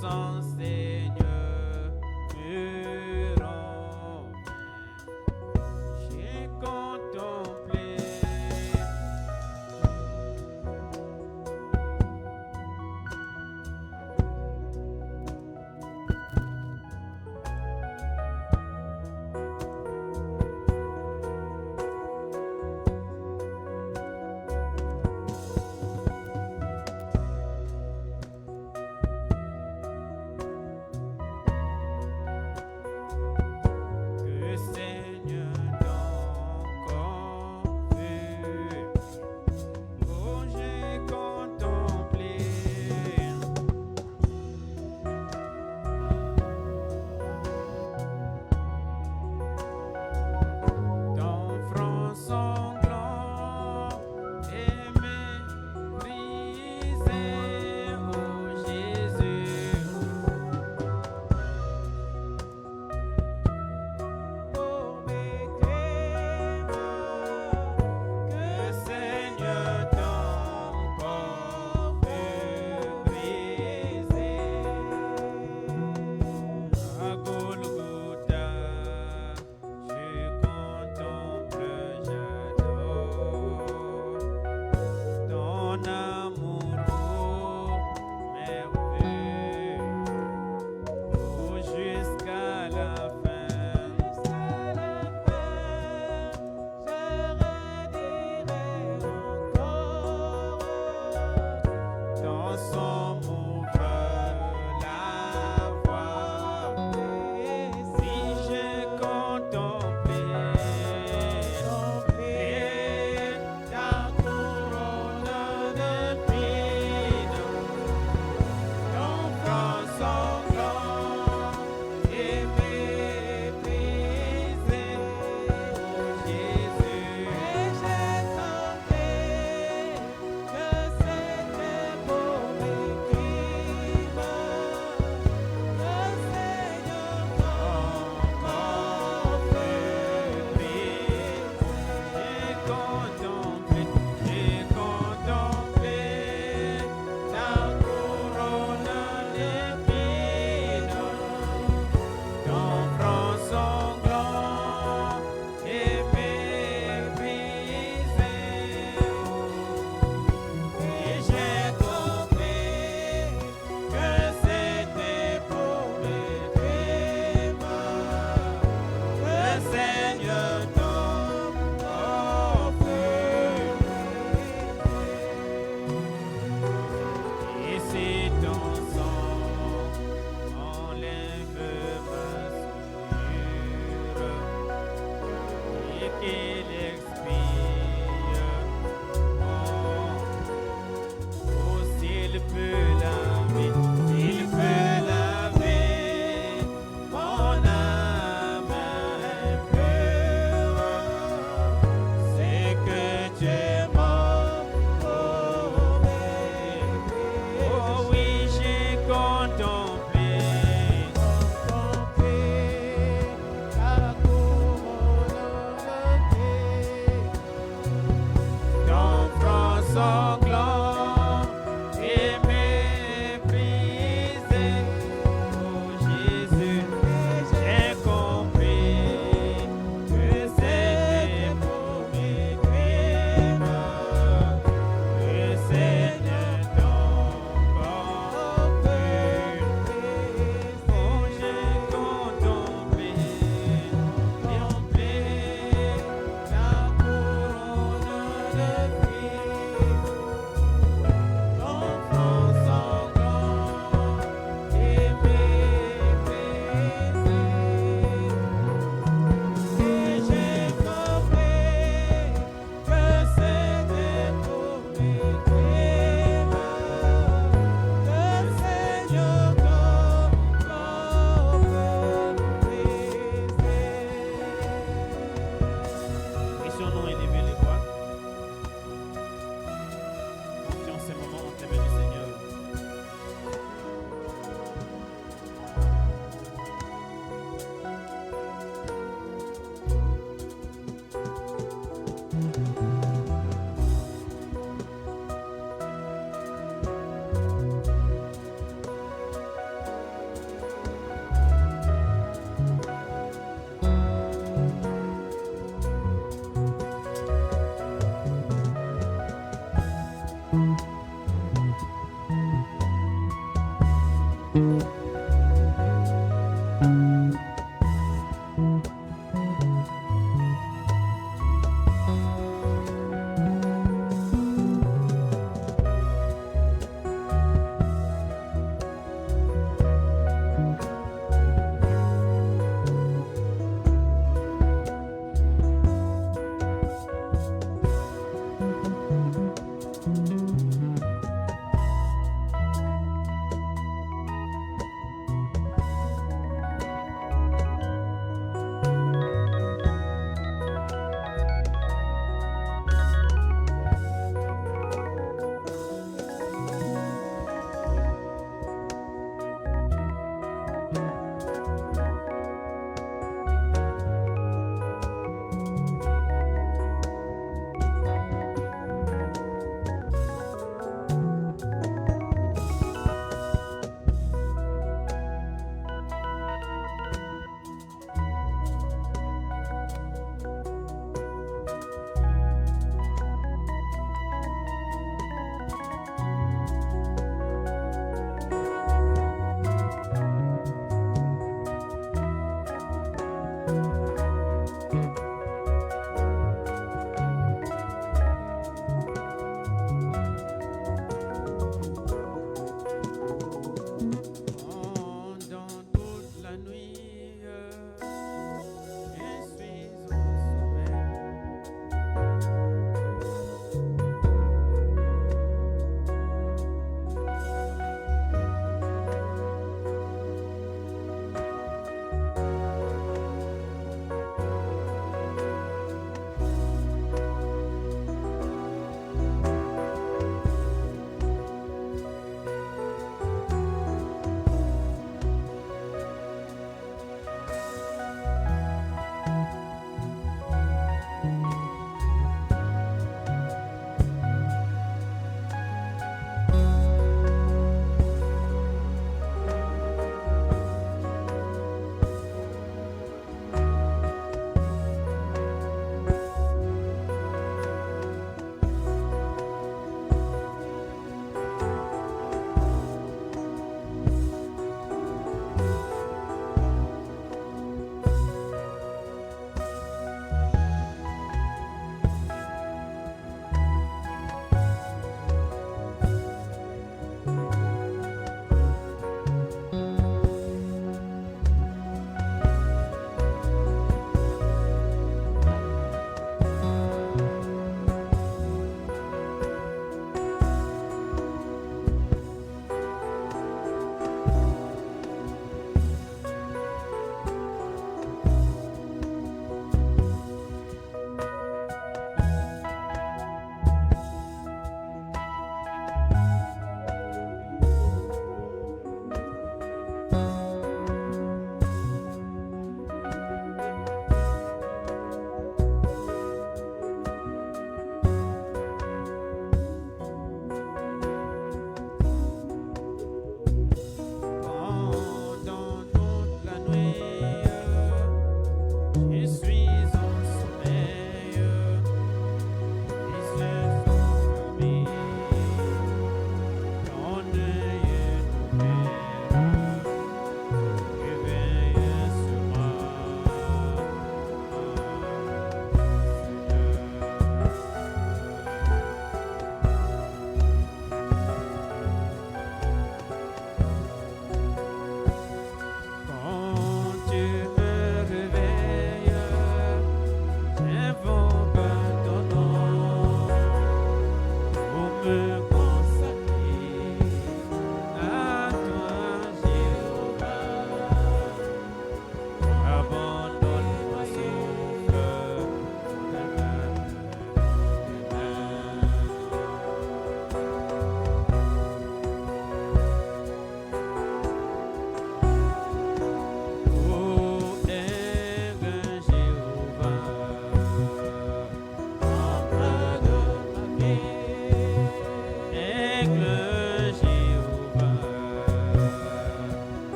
sang, Seigneur, me rend même. J'ai contemplé que Seigneur ton corps fut. Oh, j'ai contemplé ton front sanglant et méprisé, oh Jésus. Pour mes crimes, que Seigneur ton corps fut brisé. À Golgotha, je contemple, j'adore ton amour merveilleux. Oh, jusqu'à la fin, je redirai encore dans son m'ouvre la voie. Si j'ai contemplé ta couronne d'épines, ton front sanglant et méprisé, oh Jésus. Et j'ai trouvé que c'était pour mes crimes, le Seigneur ton corps fut brisé. J'ai contemplé ta couronne d'épines, ton front sanglant et méprisé. Et j'ai trouvé que c'était pour mes crimes, le Seigneur ton corps fut brisé. Et c'est ton sang enlève ma souillure et qu'il expire. Oh, s'il peut laver mon âme impure, c'est que Dieu m'a sauvé. Oh oui, j'ai contemplé ta couronne d'épines, ton front sanglant et méprisé, oh Jésus. J'ai compris que c'était pour mes crimes, le Seigneur ton corps fut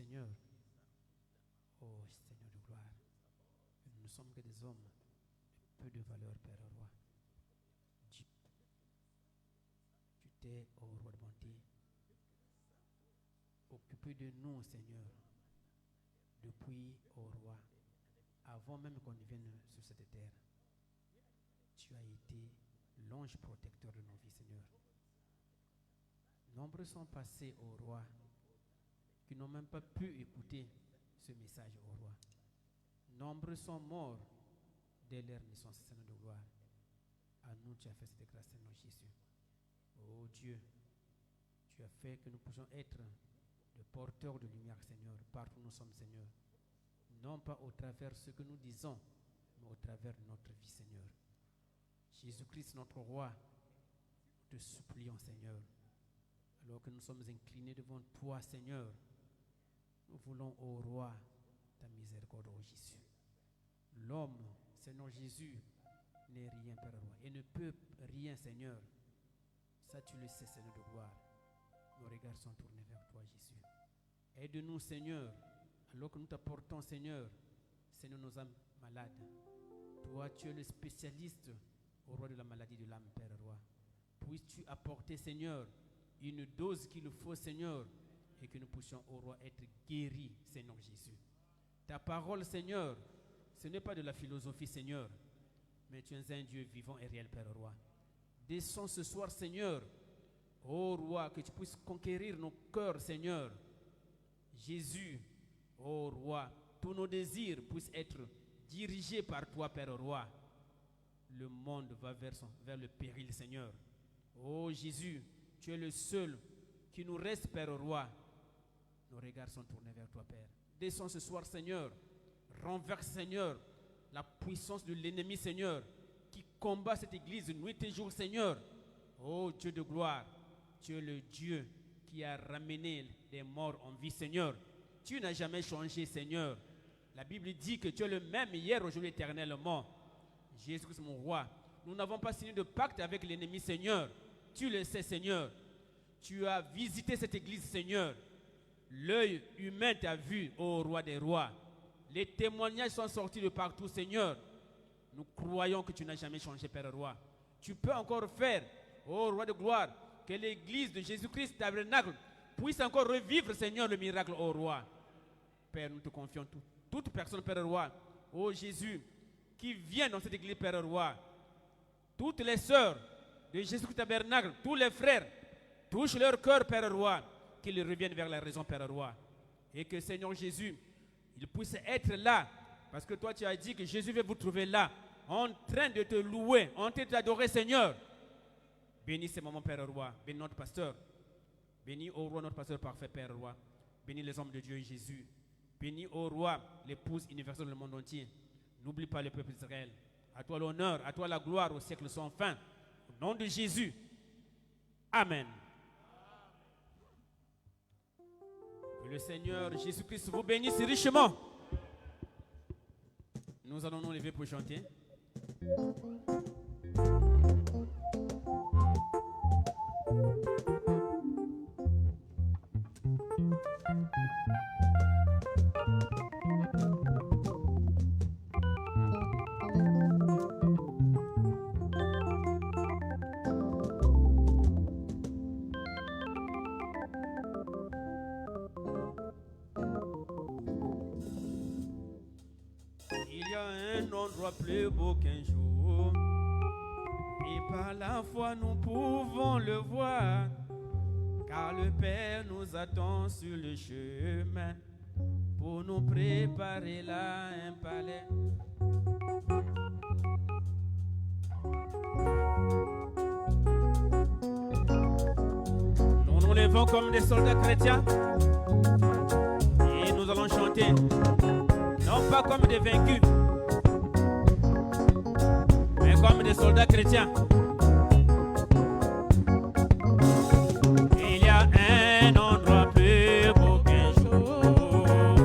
Seigneur, oh Seigneur de gloire, nous ne sommes que des hommes de peu de valeur, Père roi. Tu t'es, oh roi de bonté, occupé de nous, Seigneur, depuis, oh roi, avant même qu'on ne vienne sur cette terre. Tu as été l'ange protecteur de nos vies, Seigneur. Nombreux sont passés, au roi, qui n'ont même pas pu écouter ce message, au roi. Nombreux sont morts dès leur naissance, Seigneur de gloire. À nous, tu as fait cette grâce, Seigneur Jésus. Oh Dieu, tu as fait que nous puissions être des porteurs de lumière, Seigneur, partout où nous sommes, Seigneur. Non pas au travers de ce que nous disons, mais au travers de notre vie, Seigneur. Jésus-Christ, notre roi, nous te supplions, Seigneur, alors que nous sommes inclinés devant toi, Seigneur, nous voulons, ô roi, ta miséricorde, ô Jésus. L'homme, Seigneur Jésus, n'est rien, Père roi, et ne peut rien, Seigneur. Ça, tu le sais, Seigneur de gloire. Nos regards sont tournés vers toi, Jésus. Aide-nous, Seigneur, alors que nous t'apportons, Seigneur, Seigneur, nos âmes malades. Toi, tu es le spécialiste, au roi de la maladie de l'âme, Père roi. Puisses-tu apporter, Seigneur, une dose qu'il nous faut, Seigneur, et que nous puissions, au roi, être guéris, Seigneur Jésus. Ta parole, Seigneur, ce n'est pas de la philosophie, Seigneur, mais tu es un Dieu vivant et réel, Père roi. Descends ce soir, Seigneur, ô roi, que tu puisses conquérir nos cœurs, Seigneur. Jésus, ô roi, tous nos désirs puissent être dirigés par toi, Père roi. Le monde va vers le péril, Seigneur. Ô Jésus, tu es le seul qui nous reste, Père roi. Nos regards sont tournés vers toi, Père. Descends ce soir, Seigneur. Renverse, Seigneur, la puissance de l'ennemi, Seigneur, qui combat cette église nuit et jour, Seigneur. Ô Dieu de gloire, tu es le Dieu qui a ramené les morts en vie, Seigneur. Tu n'as jamais changé, Seigneur. La Bible dit que tu es le même hier, aujourd'hui, éternellement. Jésus-Christ, mon roi, nous n'avons pas signé de pacte avec l'ennemi, Seigneur. Tu le sais, Seigneur. Tu as visité cette église, Seigneur. L'œil humain t'a vu, ô roi des rois. Les témoignages sont sortis de partout, Seigneur. Nous croyons que tu n'as jamais changé, Père roi. Tu peux encore faire, ô roi de gloire, que l'église de Jésus-Christ tabernacle puisse encore revivre, Seigneur, le miracle, ô roi. Père, nous te confions toute personne, Père roi, ô Jésus, qui vient dans cette église, Père roi. Toutes les sœurs de Jésus-Christ tabernacle, tous les frères, touche leur cœur, Père roi, qu'ils reviennent vers la raison, Père roi. Et que, Seigneur Jésus, ils puissent être là, parce que toi, tu as dit que Jésus veut vous trouver là, en train de te louer, en train de t'adorer, Seigneur. Bénis ces moments, Père roi. Bénis notre pasteur. Bénis, ô roi, notre pasteur parfait, Père roi. Bénis les hommes de Dieu, Jésus. Bénis, ô roi, l'épouse universelle du monde entier. N'oublie pas le peuple d'Israël. À toi l'honneur, à toi la gloire au siècle sans fin. Au nom de Jésus. Amen. Que le Seigneur Jésus-Christ vous bénisse richement. Nous allons nous lever pour chanter. Il y a un endroit plus beau qu'un jour, et par la foi nous pouvons le voir, car le Père nous attend sur le chemin pour nous préparer là un palais. Nous nous levons comme des soldats chrétiens et nous allons chanter, non pas comme des vaincus, mais comme des soldats chrétiens. Il y a un endroit plus beau qu'un jour,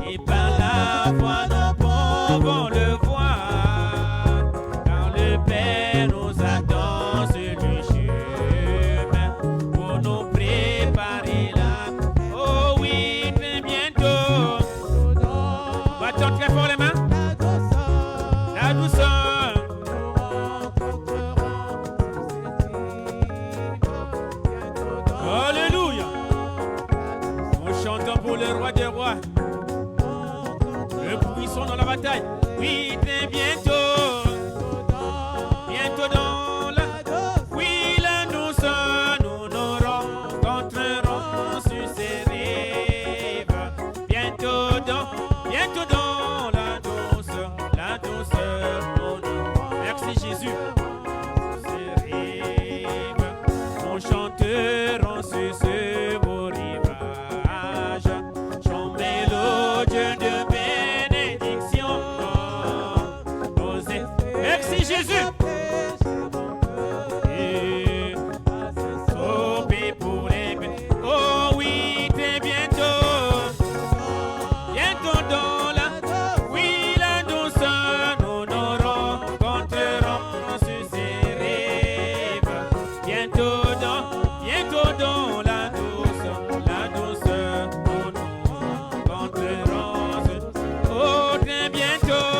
et par la foi nous pouvons le voir, car le Père nous attend sur le chemin pour nous préparer là. Oh oui, très bientôt. bataille. Oui, très bientôt. Bientôt dans la... Oui, la douceur, nous nous rencontrerons sur ces rives. Bientôt dans la douceur, nous nous... Merci Jésus. Ces rives, nous chanterons sur ce beau rivage. Chant mélodieux de bénédiction. Merci Jésus. Et sauver pour les bêtes. Oh oui, très bientôt. Bientôt dans la... Oui, la douceur, nous nous rencontrerons sur ces rives. Bientôt dans la douceur, nous nous rencontrerons sur... Oh, très bientôt.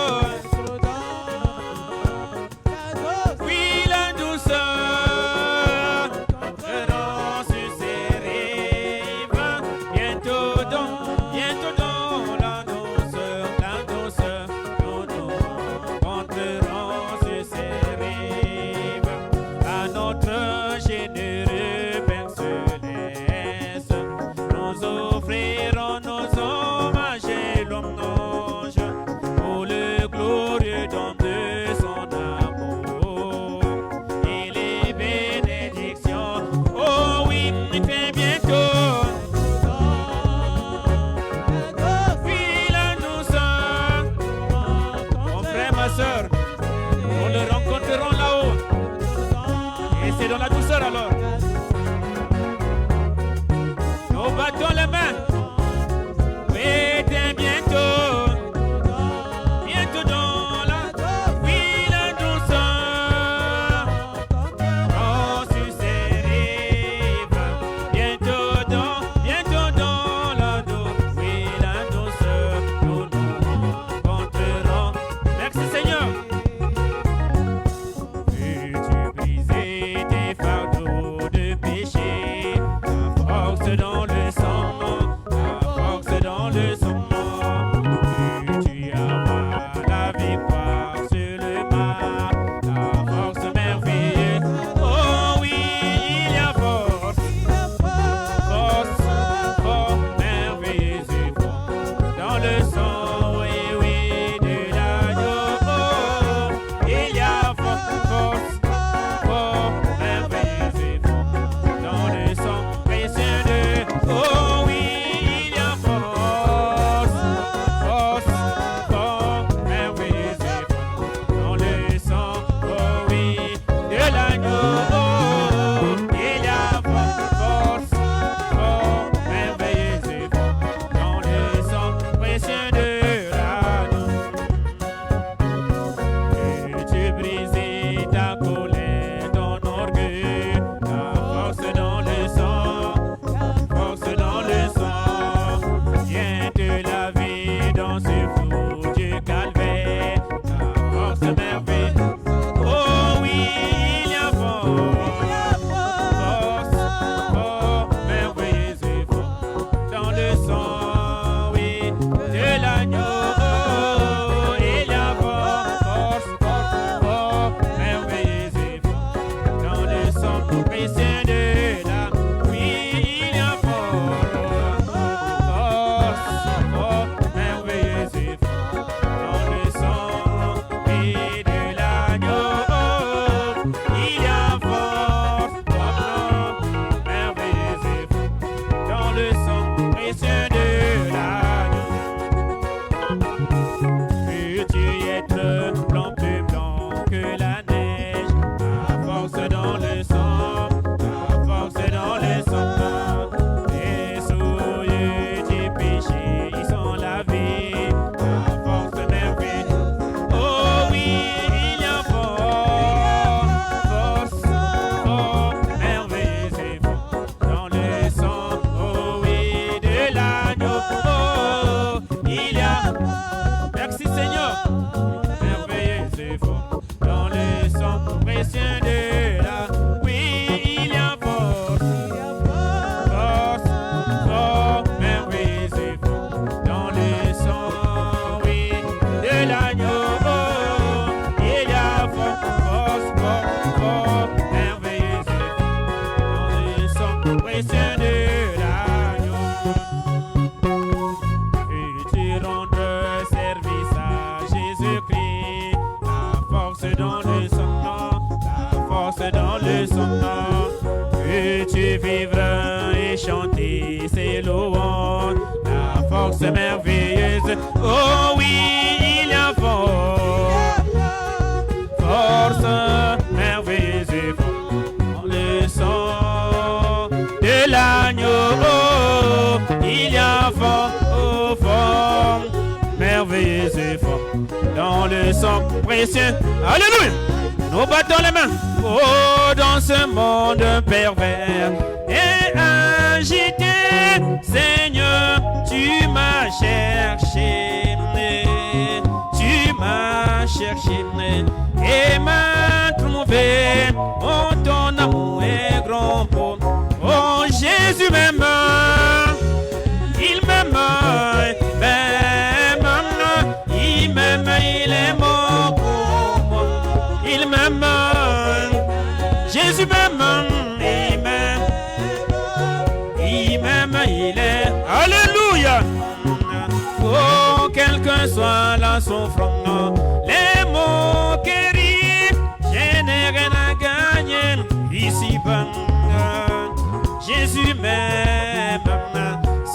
Oui, la douceur, rencontrerons sur ces rives. Bientôt dans la douceur, nous nous rencontrerons sur ces rives. À notre généreux Père céleste, nous offrirons nos hommages et l'hommage pour le glorieux don de son amour et les bénédictions. Oh oui, très bientôt. Oui, la douceur. Mon frère, ma soeur, nous le rencontrerons là-haut. Et c'est dans la douceur alors. Nous battons les mains. Oui, très bientôt. Bientôt dans la... Oui, la douceur. Oh, sur ces rives. Bientôt dans la douceur. Oui, la douceur. Nous nous rencontrerons. Merci Seigneur. Veux-tu briser tes fardeaux de péché? Ta force dans le sang. Veux-tu avoir la victoire sur le mal? Ta force merveilleuse. Oh oui, il y a force, merveilleuse et forte dans le sang, oui, de l'agneau. Oh, il y a force, merveilleuse et forte dans le sang précieux de... Oh oui, il y a force. rendre service à Jésus-Christ. La force dans le sang, la force dans le sang. Que tu vivras et chanter ses louanges. La force merveilleuse, oh oui, il y a force merveilleuse dans le sang de l'agneau. Oh, il y a force merveilleuse dans le sang précieux. Alléluia. Nous battons les mains. Oh, dans ce monde pervers et agité, Seigneur, tu m'as cherché. Tu m'as cherché et m'as trouvé. Oh, ton amour est grand pour. Oh, Jésus m'aime. Il m'aime. Il m'aime. Il est mort pour moi. Il m'aime. Jésus m'aime. Il m'aime. Il m'aime. Il est. Alléluia. Oh, quelle que soit la souffrance, les moqueries, je n'ai rien à gagner ici-bas. Jésus m'aime,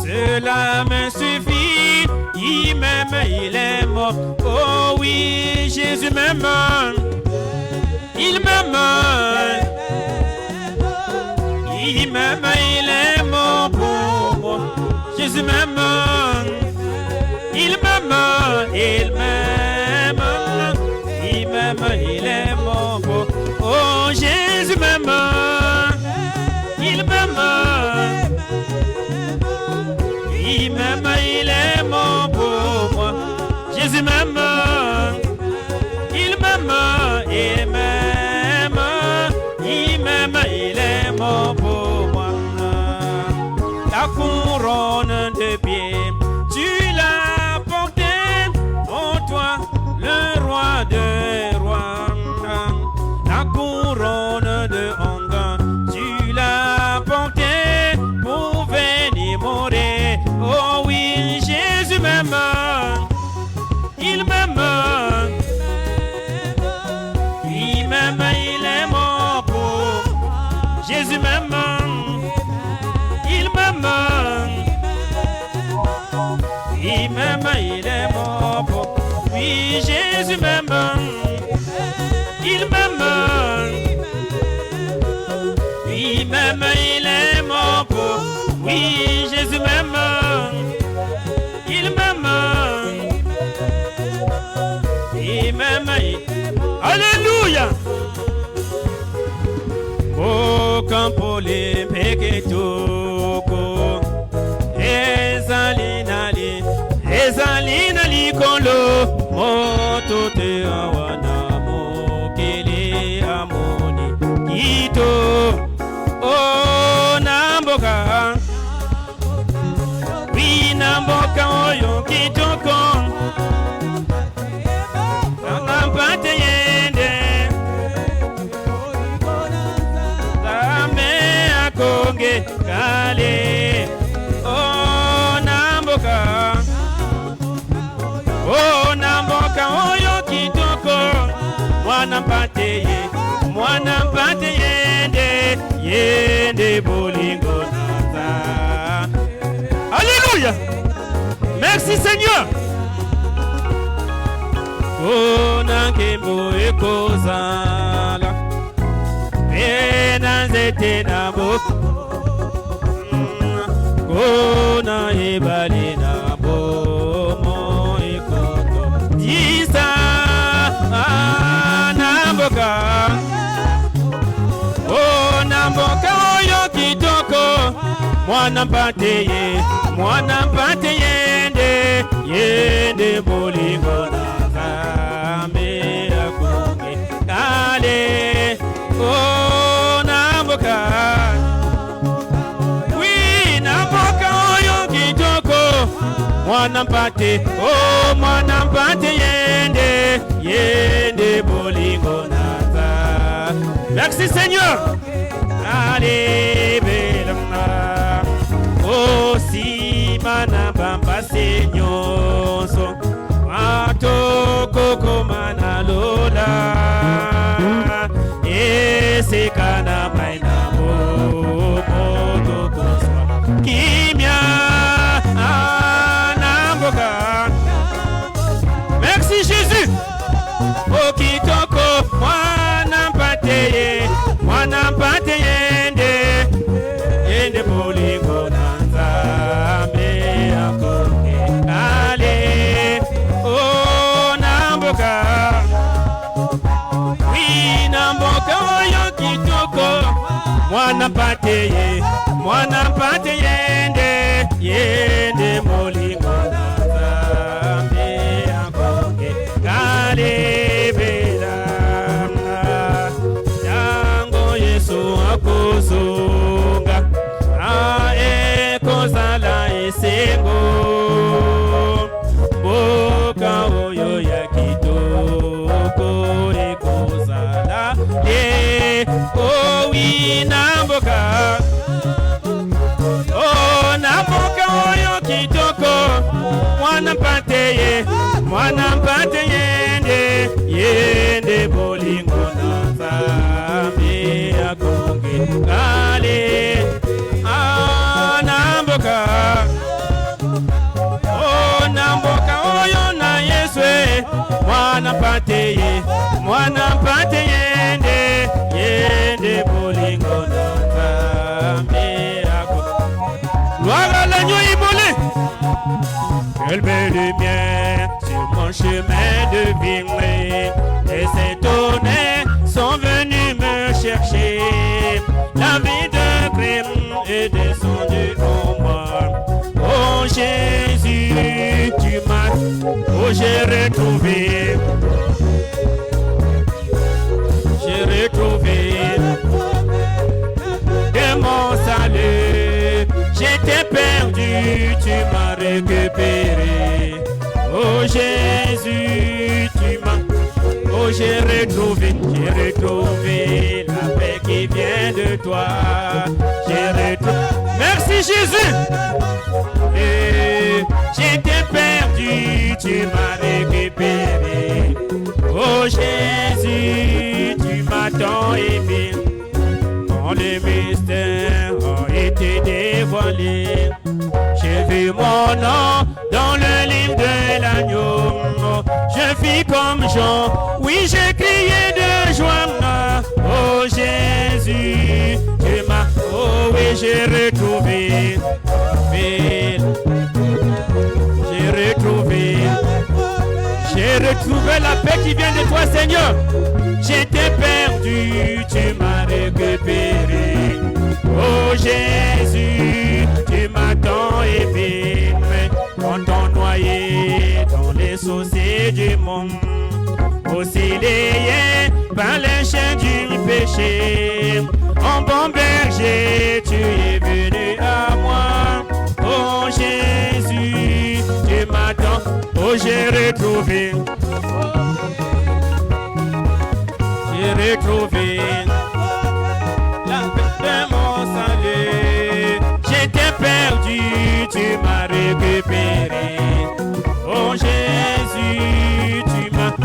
cela me suffit. Il m'aime, il est mort. Oh oui, Jésus m'aime. Il m'aime. Il m'aime, il est mort pour moi. Jésus m'aime. Il m'aime, il m'aime, il m'aime, il est mon beau. Oh, Jésus m'aime, il m'aime, il m'aime, il est mon beau moi. Jésus m'aime, il m'aime, il m'aime, il m'aime, il est mon beau moi. La couronne de pied, tu l'as porté, oh toi, le roi des rois. La couronne de honte, tu l'as porté pour venir mourir. Oh oui, Jésus m'aime, il m'aime, il m'aime, il est mort pour. Jésus m'aime, il m'aime. Il m'aime, il est mort pour. Oui, Jésus m'aime. Il m'aime. Il m'aime, il est mort pour. Oui, Jésus m'aime. Il m'aime. Il m'aime. Alléluia. Au campo les pequetoko. Ezalina likolo moto te awana mokele amoni kito o namboka wi namboka oyo kitoko nampate yende dame akonge kale o namboka. Oh, namboka oyo kitoko mwana mpate yende yende bolingo nata. Alléluia. Merci Seigneur. Kona kembo ekozala pena nzete na boku kona ebale na bomo Isa namboka. Oh namboka oyo kitoko mwana mpate yende yende bolingo nakame akungi kale. Oh namboka. Oui namboka oyo kitoko mwana mpate, oh mwana mpate yende yende bolingo nata. Merci Seigneur. Allez belama. Oh si mana bamba Seigneur mwana pateye, mwana pateyende, yende molingo na Nzambe akonge kalebela. Yango Yesu akozonga, ekozala esengo, mboka oyo ya kitoko ekozala owi na mboka, na mboka oyo kitoko, mwana pateye, mwana pateyende, yende bolingo na Nzambe akonge kale na mboka, na mboka oyo na Yesu, mwana pateye, mwana pateyende, yende bolingo na Nzambe akonge. Gloire à l'agneau immolé. Quelle belle lumière sur mon chemin de vie. Les étonnés sont venus me chercher. La vie de Christ est descendue en moi. Oh Jésus, tu m'as, oh j'ai retrouvé de mon salut. J'étais perdu, tu m'as récupéré. Oh Jésus, tu m'as, oh j'ai retrouvé la paix qui vient de toi. J'ai retrouvé. Merci Jésus. J'étais perdu, tu m'as récupéré. Oh Jésus, tu m'as tant aimé. Quand les mystères ont été dévoilés, j'ai vu mon nom dans le livre de l'agneau. Je fis comme Jean, oui j'ai crié de joie. Oh Jésus, tu m'as, oh oui j'ai retrouvé. J'ai retrouvé la paix qui vient de toi, Seigneur. J'étais perdu, tu m'as récupéré. Oh Jésus, tu m'as tant aimé. Quand on noyé dans les sauciers du monde, oscillé par les chaînes du péché, en bon berger, tu es venu à moi. Oh Jésus, tu m'attends, oh j'ai retrouvé la paix de mon salut. J'étais perdu, tu m'as récupéré. Oh Jésus, tu m'as,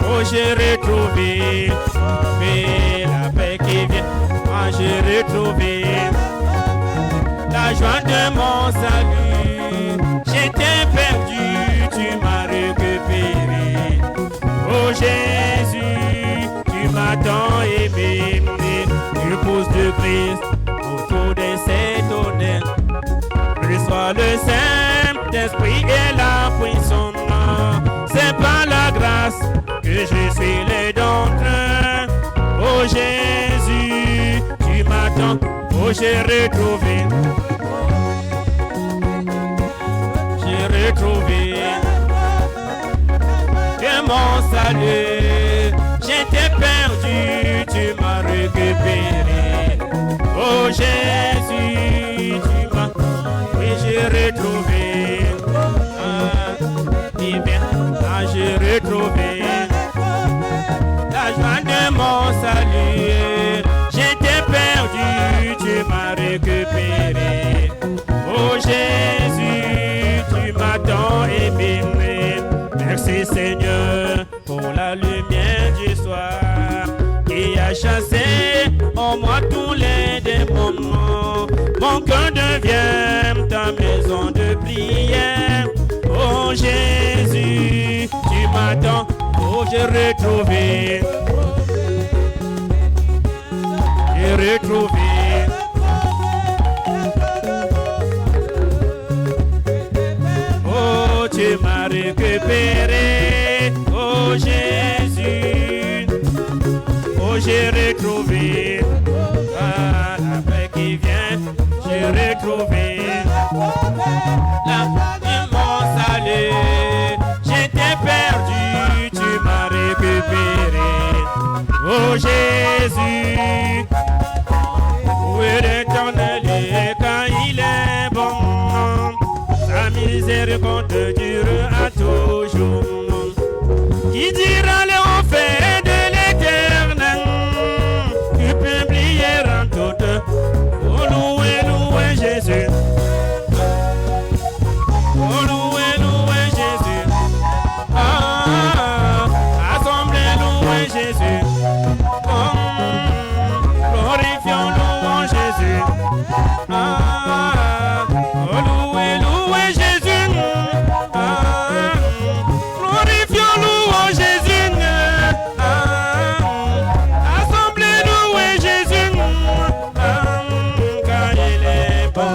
oh j'ai retrouvé la paix qui vient. Ah, j'ai retrouvé la joie de mon salut. J'étais perdu, tu m'as récupéré. Oh Jésus, tu m'as tant aimé. Épouse de Christ, autour de cet honneur, reçois le Saint-Esprit et la puissance. C'est par la grâce que je suis le d'entre. Oh Jésus, tu m'attends, oh j'ai retrouvé que mon salut. J'étais perdu, tu m'as récupéré. Oh Jésus, tu m'as, oui j'ai retrouvé. J'ai retrouvé la joie de mon salut. J'étais perdu, tu m'as récupéré. Oh Jésus, tu m'as tant aimé. Merci Seigneur pour la lumière du soir qui a chassé en moi tous les démons. Mon cœur devient ta maison de prière. Oh Jésus, tu m'attends, oh j'ai retrouvé. Oh tu m'as récupéré, oh Jésus, oh j'ai retrouvé la la paix qui vient, j'ai retrouvé mon salut. J'étais perdu, tu m'as récupéré. Oh Jésus, où est l'Éternel quand il est bon? Sa miséricorde dure à toujours. Qui dira l'enfer de l'Éternel? Tu publieras toutes. Oh louez, louez Jésus. Oh louez, louez Jésus. Assemblée, louez Jésus. Glorifions, louons Jésus. Oh louez, louez Jésus. Glorifions, louons Jésus. Assemblée, louez Jésus. Quand il est bon.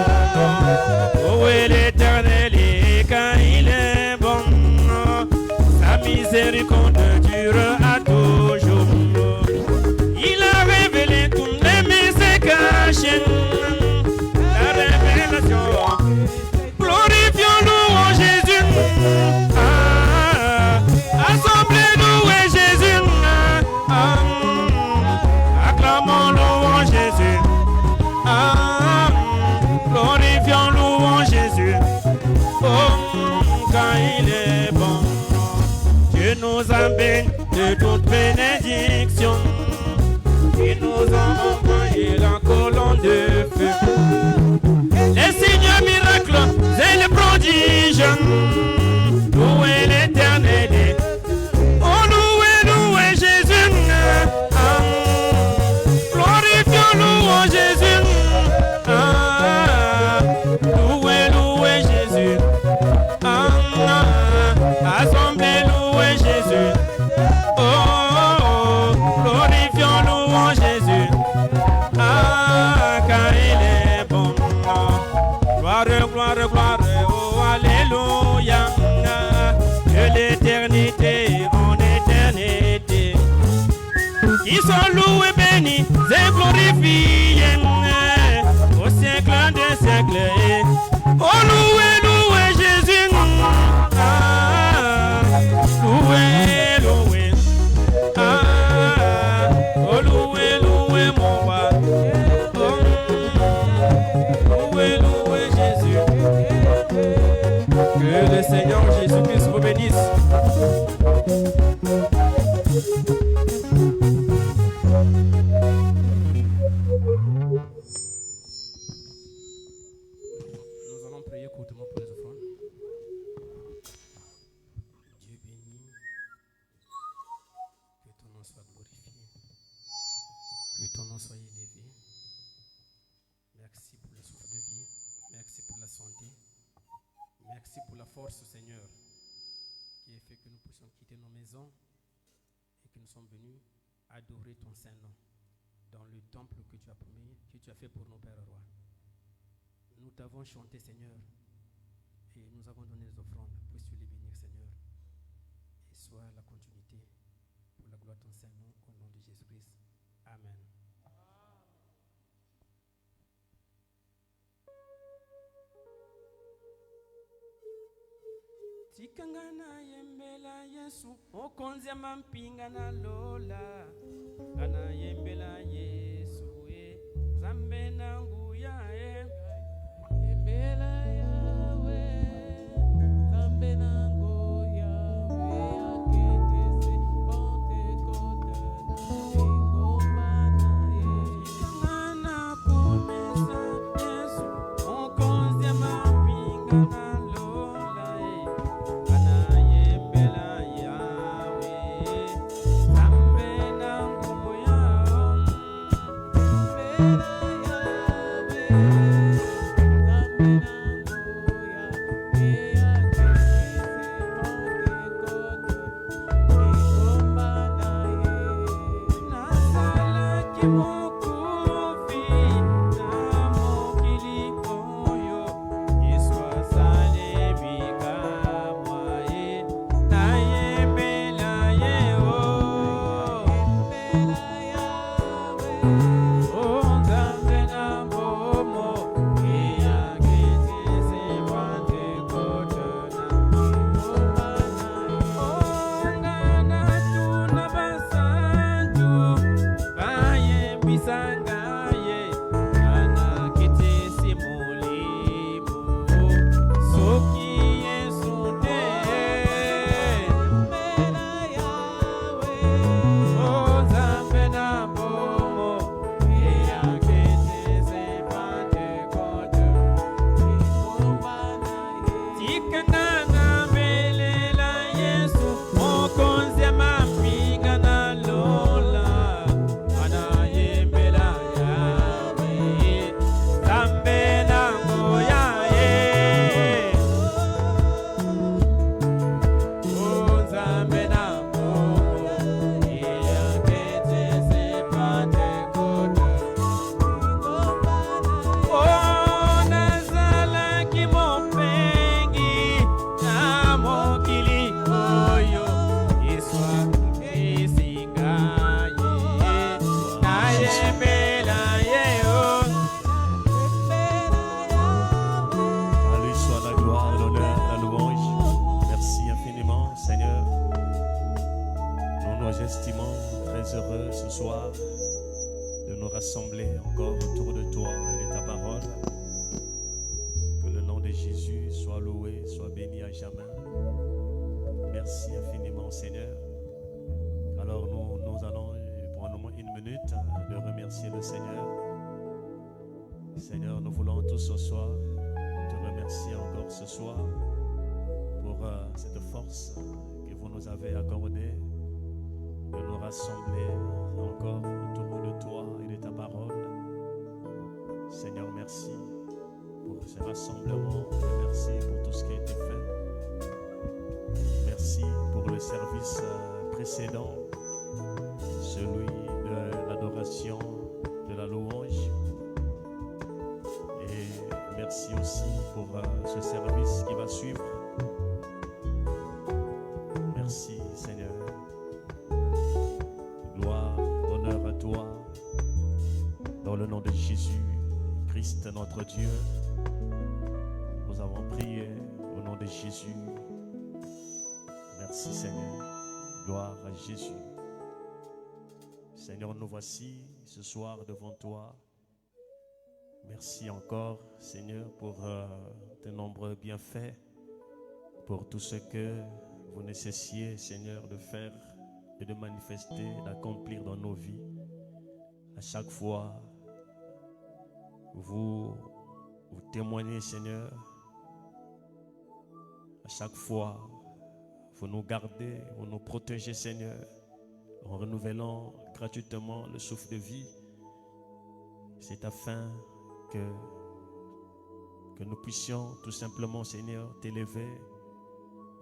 Où est l'Éternel quand il est bon? Sa miséricorde dure à toujours. Il a révélé tous les mystères cachés. La révélation. Glorifions, louons Jésus. Assemblée, louez Jésus. Acclamons, louons Jésus. Glorifions, louons Jésus. Oh, quand il est bon. Dieu nous a bénis de toute bénédiction. Il nous a envoyé la colonne de feu. Les signes, miracles et les prodiges. Louez l'Éternel. Oh, louez, louez Jésus. Glorifions, louons Jésus. Louez, louez Jésus. Assemblée, louez Jésus. Oh, glorifions, louons Jésus. Quand il est bon. Gloire, gloire, gloire. Oh, alléluia. De l'éternité en éternité. Qui sont loués, bénis et glorifiés au siècle des siècles. Oh, louez, louez Jésus. Louez, louez. Oh, louez, louez mon roi. Oh, louez, louez Jésus. Que le Seigneur Jésus-Christ vous bénisse. Nous allons prier courtement pour les offrandes. Dieu béni, que ton nom soit glorifié, que ton nom soit élevé. Merci pour le souffle de vie, merci pour la santé, merci pour la force, Seigneur, qui a fait que nous puissions quitter nos maisons et que nous sommes venus adorer ton Saint-Nom dans le temple que tu as promis, que tu as fait pour nos pères rois. Nous t'avons chanté, Seigneur, et nous avons donné les offrandes. Puisses-tu les bénir, Seigneur, et sois la continuité pour la gloire de ton Saint-Nom, au nom de Jésus-Christ. Amen. Tikangana yembela Yesu, okonzia mampingana lola. Kana yembela Yesu, zambe nangu ya Yembela Yahweh, zambe nangu Yahweh, akitisi ponte kota na ingoma na Yesu. Tikangana kumesa Yesu, okonzia mampingana lola. Kana yembela Yahweh, zambe nangu ya Yembela Yahweh, nous estimons très heureux ce soir de nous rassembler encore autour de toi et de ta parole. Que le nom de Jésus soit loué, soit béni à jamais. Merci infiniment, Seigneur. Alors nous allons prendre une minute de remercier le Seigneur. Seigneur, nous voulons tous ce soir te remercier encore ce soir pour cette force que vous nous avez accordée de nous rassembler encore autour de toi et de ta parole. Seigneur, merci pour ce rassemblement et merci pour tout ce qui a été fait. Merci pour le service précédent, celui de l'adoration, de la louange. Et merci aussi pour ce service qui va suivre. Merci Seigneur. Gloire, honneur à toi. Dans le nom de Jésus, Christ notre Dieu, nous avons prié au nom de Jésus. Merci Seigneur. Gloire à Jésus. Seigneur, nous voici ce soir devant toi. Merci encore, Seigneur, pour tes nombreux bienfaits, pour tout ce que vous nécessitiez, Seigneur, de faire et de manifester, d'accomplir dans nos vies. À chaque fois, vous témoignez, Seigneur. À chaque fois, vous nous gardez, vous nous protégez, Seigneur, en renouvelant gratuitement le souffle de vie. C'est afin que nous puissions tout simplement, Seigneur, t'élever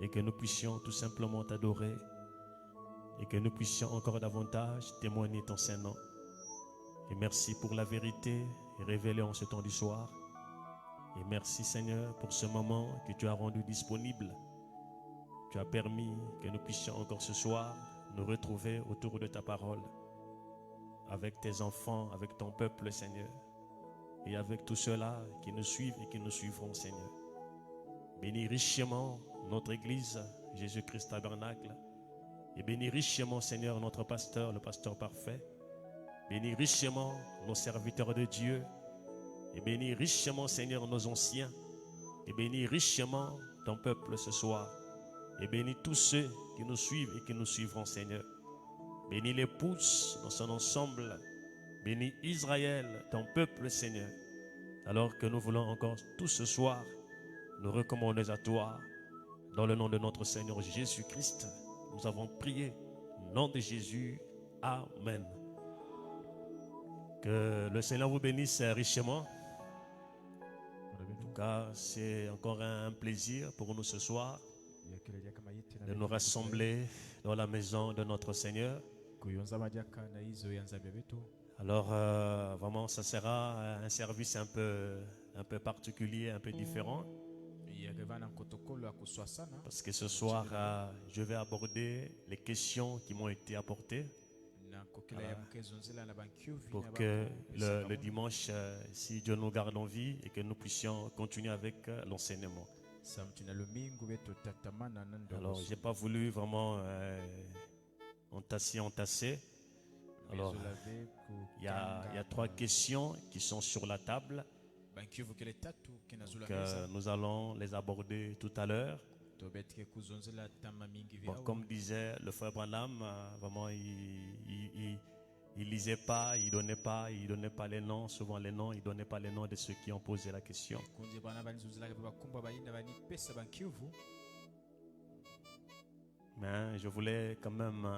et que nous puissions tout simplement t'adorer et que nous puissions encore davantage témoigner ton Saint-Nom. Et merci pour la vérité révélée en ce temps du soir. Et merci, Seigneur, pour ce moment que tu as rendu disponible. Tu as permis que nous puissions encore ce soir nous retrouver autour de ta parole avec tes enfants, avec ton peuple, Seigneur. Et avec tous ceux-là qui nous suivent et qui nous suivront, Seigneur. Bénis richement notre Église, Jésus-Christ Tabernacle. Et bénis richement, Seigneur, notre pasteur, le pasteur parfait. Bénis richement nos serviteurs de Dieu. Et bénis richement, Seigneur, nos anciens. Et bénis richement ton peuple ce soir. Et bénis tous ceux qui nous suivent et qui nous suivront, Seigneur. Bénis l'épouse dans son ensemble. Bénis Israël, ton peuple, Seigneur. Alors que nous voulons encore tout ce soir nous recommander à toi. Dans le nom de notre Seigneur Jésus-Christ, nous avons prié. Au nom de Jésus, Amen. Que le Seigneur vous bénisse richement. En tout cas, c'est encore un plaisir pour nous ce soir de nous rassembler dans la maison de notre Seigneur. Alors, vraiment, ça sera un service un peu particulier, un peu différent. Parce que ce soir, je vais aborder les questions qui m'ont été apportées. Pour que le dimanche, si Dieu nous garde en vie et que nous puissions continuer avec l'enseignement. Alors, je n'ai pas voulu vraiment entasser. Alors, il y a 3 questions qui sont sur la table. Donc, nous allons les aborder tout à l'heure. Bon, comme disait le frère Branham, vraiment, il lisait pas, il donnait pas les noms. Souvent les noms, il donnait pas les noms de ceux qui ont posé la question. Mais je voulais quand même,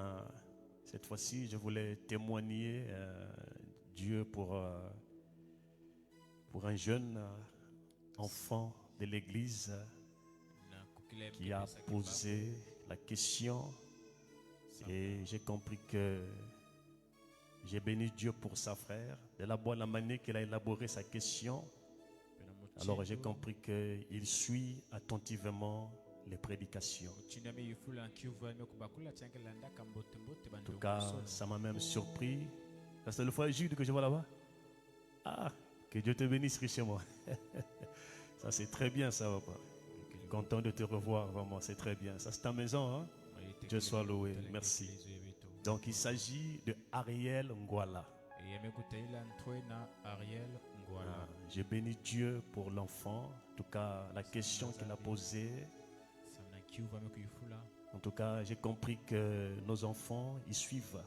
cette fois-ci, je voulais témoigner Dieu pour un jeune enfant de l'Église qui a posé la question et j'ai compris que j'ai béni Dieu pour sa frère de la bonne manière qu'il a élaboré sa question. Alors j'ai compris qu'il suit attentivement les prédications. En tout cas, ça m'a même surpris. C'est le frère Jude que je vois là-bas. Ah, que Dieu te bénisse richement. Ça c'est très bien ça, papa. Content de te revoir, vraiment, c'est très bien. Ça c'est ta maison, hein? Dieu soit loué, merci. Donc il s'agit de Ariel Ngwala. Yamekutaila Ntwena Ariel Ngwala. Je bénis Dieu pour l'enfant. En tout cas, la question qu'il a posée. Samna Kiuva Mekuyufula. En tout cas, j'ai compris que nos enfants, ils suivent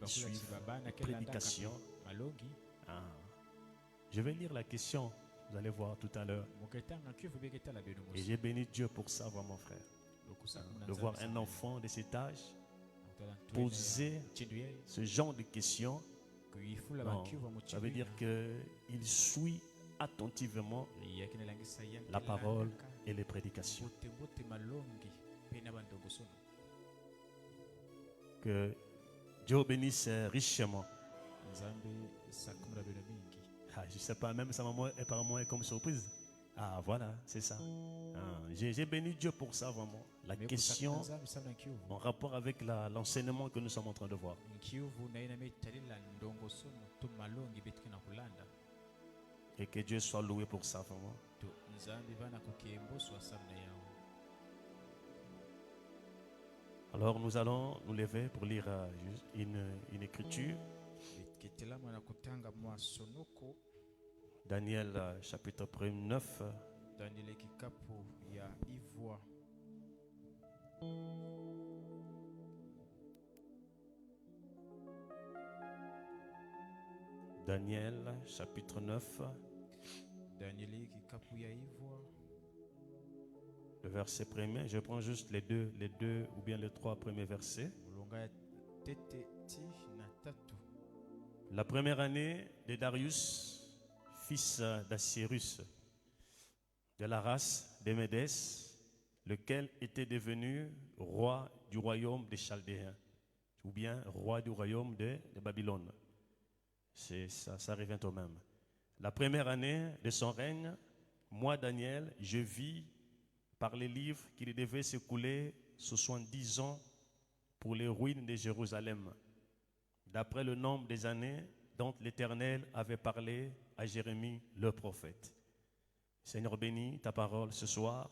la prédication. Malogi. Ah. Je vais lire la question. Vous allez voir tout à l'heure. Et j'ai béni Dieu pour ça, vraiment, frère. De voir un enfant de cet âge poser ce genre de questions. Non, ça veut dire qu'il suit attentivement la parole et les prédications. Que Dieu bénisse richement. Ah, je ne sais pas, même sa maman apparemment est comme surprise. Ah voilà, c'est ça. Ah, j'ai béni Dieu pour ça vraiment. La question en rapport avec l'enseignement que nous sommes en train de voir. Et que Dieu soit loué pour ça vraiment. Alors nous allons nous lever pour lire une écriture. Daniel chapitre 9. Daniel kikapu ya Ivwa. Daniel chapitre 9. Daniel kikapu ya Ivwa. Le verset premier, je prends juste les deux ou bien les trois premiers versets. La première année de Darius, fils d'Assyrus, de la race des Médès, lequel était devenu roi du royaume des Chaldéens, ou bien roi du royaume de Babylone. Ça revient au même. La première année de son règne, moi, Daniel, je vis par les livres qu'il devait s'écouler 70 ans pour les ruines de Jérusalem, d'après le nombre des années dont l'Éternel avait parlé à Jérémie le prophète. Seigneur, bénis ta parole ce soir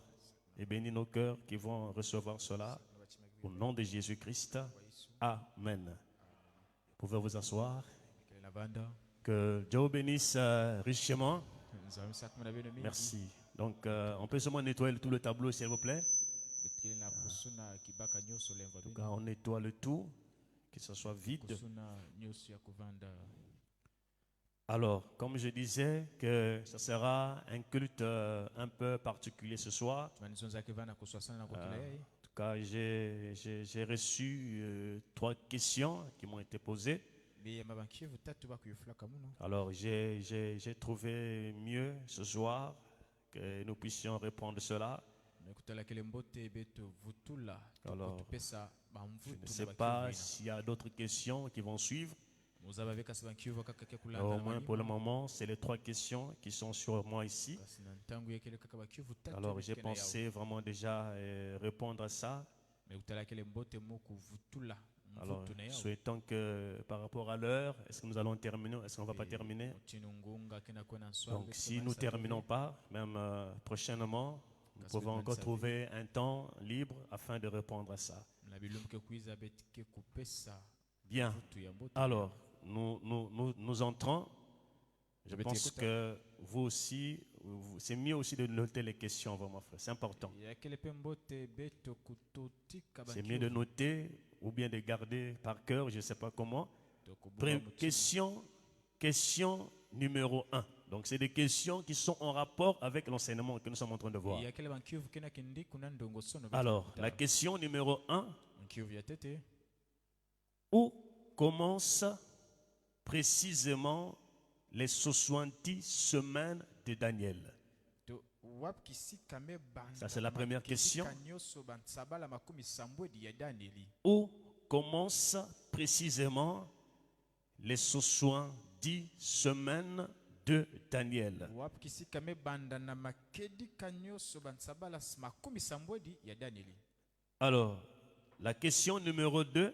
et bénis nos cœurs qui vont recevoir cela. Au nom de Jésus-Christ, Amen. Vous pouvez vous asseoir. Que Dieu vous bénisse richement. Merci. Donc, on peut seulement nettoyer tout le tableau, s'il vous plaît. En tout cas, on nettoie le tout, que ce soit vide. Alors, comme je disais, que ce sera un culte un peu particulier ce soir. En tout cas, j'ai reçu 3 questions qui m'ont été posées. Alors, j'ai trouvé mieux ce soir que nous puissions répondre à cela. Alors, je ne sais pas s'il y a d'autres questions qui vont suivre. Au moins pour le moment, c'est les 3 questions qui sont sur moi ici. Alors j'ai pensé vraiment déjà répondre à ça. Alors souhaitons que par rapport à l'heure, est-ce que nous allons terminer, est-ce qu'on ne va pas terminer? Donc si nous ne terminons pas, même prochainement, nous pouvons encore trouver un temps libre afin de répondre à ça. Bien, alors nous entrons. Je pense que vous aussi, c'est mieux aussi de noter les questions, vraiment, frère. C'est important. C'est mieux de noter ou bien de garder par cœur, je ne sais pas comment. Question numéro 1. Donc, c'est des questions qui sont en rapport avec l'enseignement que nous sommes en train de voir. Alors, la question numéro 1. Où commence précisément les 70 semaines de Daniel? Ça, c'est la première question. Où commence précisément les 70 semaines de Daniel? Alors, la question numéro 2.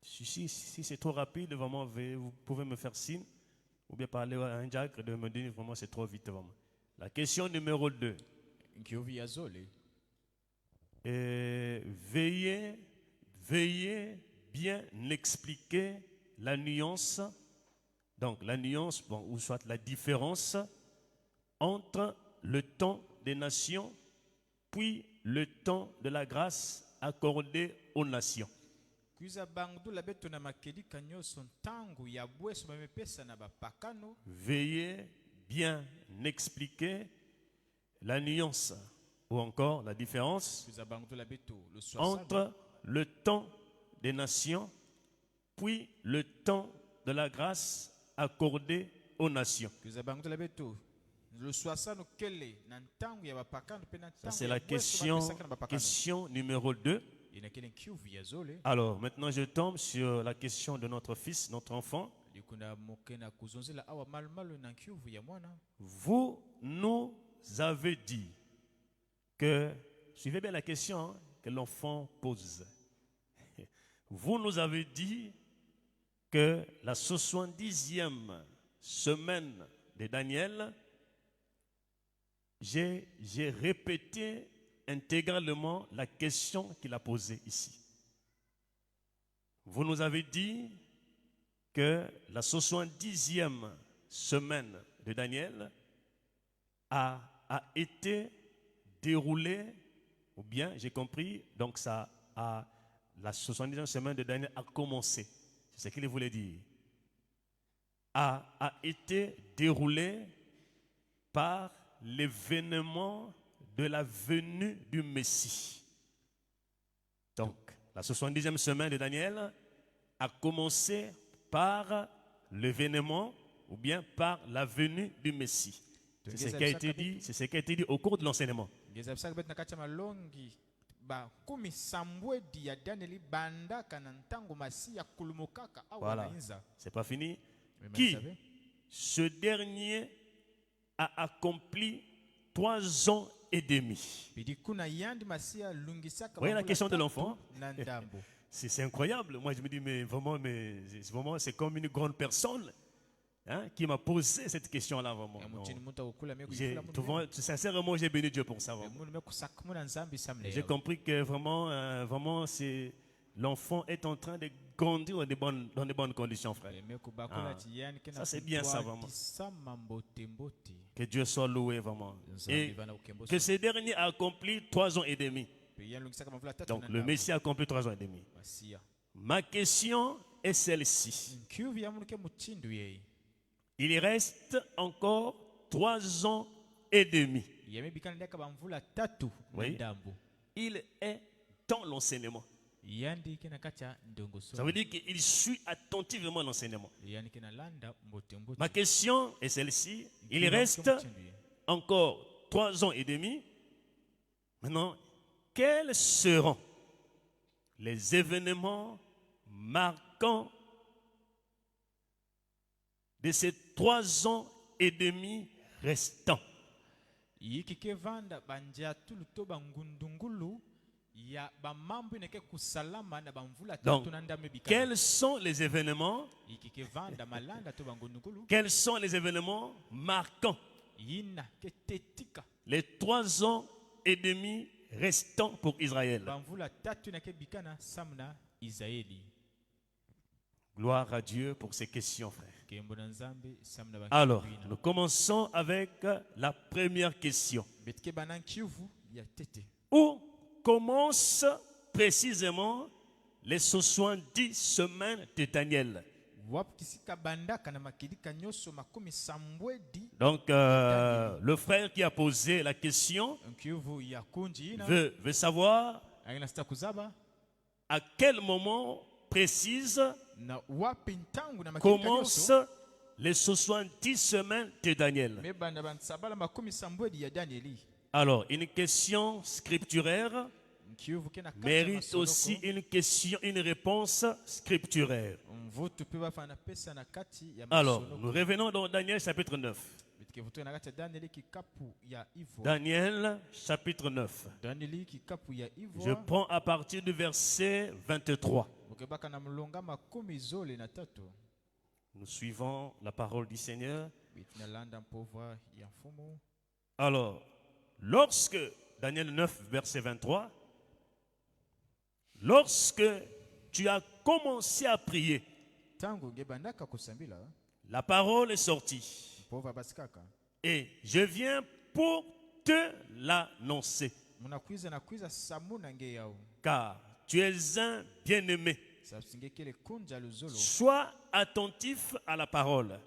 Si c'est trop rapide, vraiment, vous pouvez me faire signe. Ou bien parler à un diacre de me dire vraiment c'est trop vite. Vraiment. La question numéro 2. veuillez bien expliquer la nuance, donc la nuance, bon, ou soit la différence entre le temps des nations, puis le temps de la grâce accordée aux nations. kuiza bangudu la beto na makedika nyonso ntango ya bweso bamepesa na bapakano. Veuillez bien expliquer la nuance ou encore la différence Kuiza bangudu la beto le swasano entre le temps des nations, puis le temps de la grâce accordée aux nations. kuiza bangudu la beto le swasano kele na ntango ya bapakano pe na Ça, ntango c'est ya la bweso bamepesaka na bapakano. question numéro 2. Inakele nkiuvu ya zole Alors, maintenant, je tombe sur la question de notre fils, notre enfant. likuna moke na kuzonzela awa malumalu na nkiuvu ya mwana. Vous nous avez dit que, suivez bien la question hein, que l'enfant pose. Vous nous avez dit que la 70e semaine de Daniel, j'ai répété intégralement la question qu'il a posée ici. Vous nous avez dit que la 70e semaine de Daniel a été déroulée, ou bien j'ai compris, donc la 70e semaine de Daniel a commencé. C'est ce qu'il voulait dire. A été déroulée par l'événement de la venue du Messie. Donc, la 70e semaine de Daniel a commencé par l'événement ou bien par la venue du Messie. C'est ce qui a été dit, c'est ce qui a été dit au cours de l'enseignement. ngeza bisaka betu na kati ya malongi bakumi sambwedi ya Danieli bandaka na ntango masi ya kulumukaka awa Voilà, na inza. c'est pas fini. Mais Qui, vous savez, ce dernier, a accompli 3 ans et demi. bidi kuna yandi masi ya lungisaka Voyez la bambula question de tatu l'enfant. na ndambo. C'est incroyable. Moi, je me dis, mais vraiment, c'est comme une grande personne hein, qui m'a posé cette question-là. Vraiment. Ya Non. mutini muntu akukula meku J'ai- yifula tu vois, sincèrement, j'ai béni Dieu pour ça. Vraiment. munu meku sakumuna nzambi samle. J'ai compris que vraiment, c'est l'enfant est en train de grandir dans de bonnes conditions, frère. Meku bakula Ah. tiyani kena Ça, c'est bien, ça, vraiment. Sama mbote mbote. Que Dieu soit loué, vraiment. Nzambi Et bana ukembo que ce dernier a accompli 3 ans et demi. pe yan lungisaka mavula tatu Donc, na le ndambo. Messie a accompli 3 ans et demi. Masia. Ma question est celle-ci. Nkiuvi ya munuke muchindu yeye. Il reste encore 3 ans et demi. Yamebikana ndaka bamvula tatu na Oui. ndambo. Il est dans l'enseignement. Yandi kena kacha ndongoso. Ça veut dire qu'il suit attentivement l'enseignement. Yani kena landa mbote mbote. Ma question est celle-ci. Il Nkiuvi reste ya muchindu yeye. encore 3 ans et demi. Maintenant, quels seront les événements marquants de ces 3 ans et demi restants? Yikike vanda banja tulu to bangundungulu ya bamambo ineke kusalama na bamvula Donc, tatu na ndambe bikana. quels sont les événements, Yikike vanda malanda to bangundungulu quels sont les événements marquants, yina ke tetika les 3 ans et demi restants pour Israël? bamvula tatu na ke bikana samna Israeli. Gloire à Dieu pour ces questions, frère. Kembo na nzambe samna ba. Alors, nous commençons avec la première question. betike banan kivu ya tete. Où commencent précisément les 70 semaines de Daniel? Wap kisika bandaka na makidika nyoso makumi sambwedi. Donc, le frère qui a posé la question Nkivu ya kunji ina. veut savoir Aina sta kuzaba. à quel moment précise Na wapi ntangu na makidika commencent nyoso. les 70 semaines de Daniel. Me banda bansabala makumi sambwedi ya Danieli. Alors, une question scripturaire Nkivu kena kata mérite masoloko. aussi une réponse scripturaire. Mvutu pe bafana pesa na kati ya Alors, masoloko. nous revenons dans Daniel chapitre 9. Betike vutu na kati ya Danieli kikapu ya Ivo. Daniel chapitre 9. Danieli kikapu ya Ivo. Je prends à partir du verset 23. Mukebaka na mulonga makumi zole na tatu. Nous suivons la parole du Seigneur. Bitina landa mpova ya mfumu. Alors, lorsque, Daniel 9, verset 23, lorsque tu as commencé à prier, ntango ngebandaka kusambila la parole est sortie. mpova basi kaka Et je viens pour te l'annoncer. munakwiza nakwiza samuna nge yawu Car tu es un bien-aimé. sabsingekele kunja luzolo Sois attentif à la parole.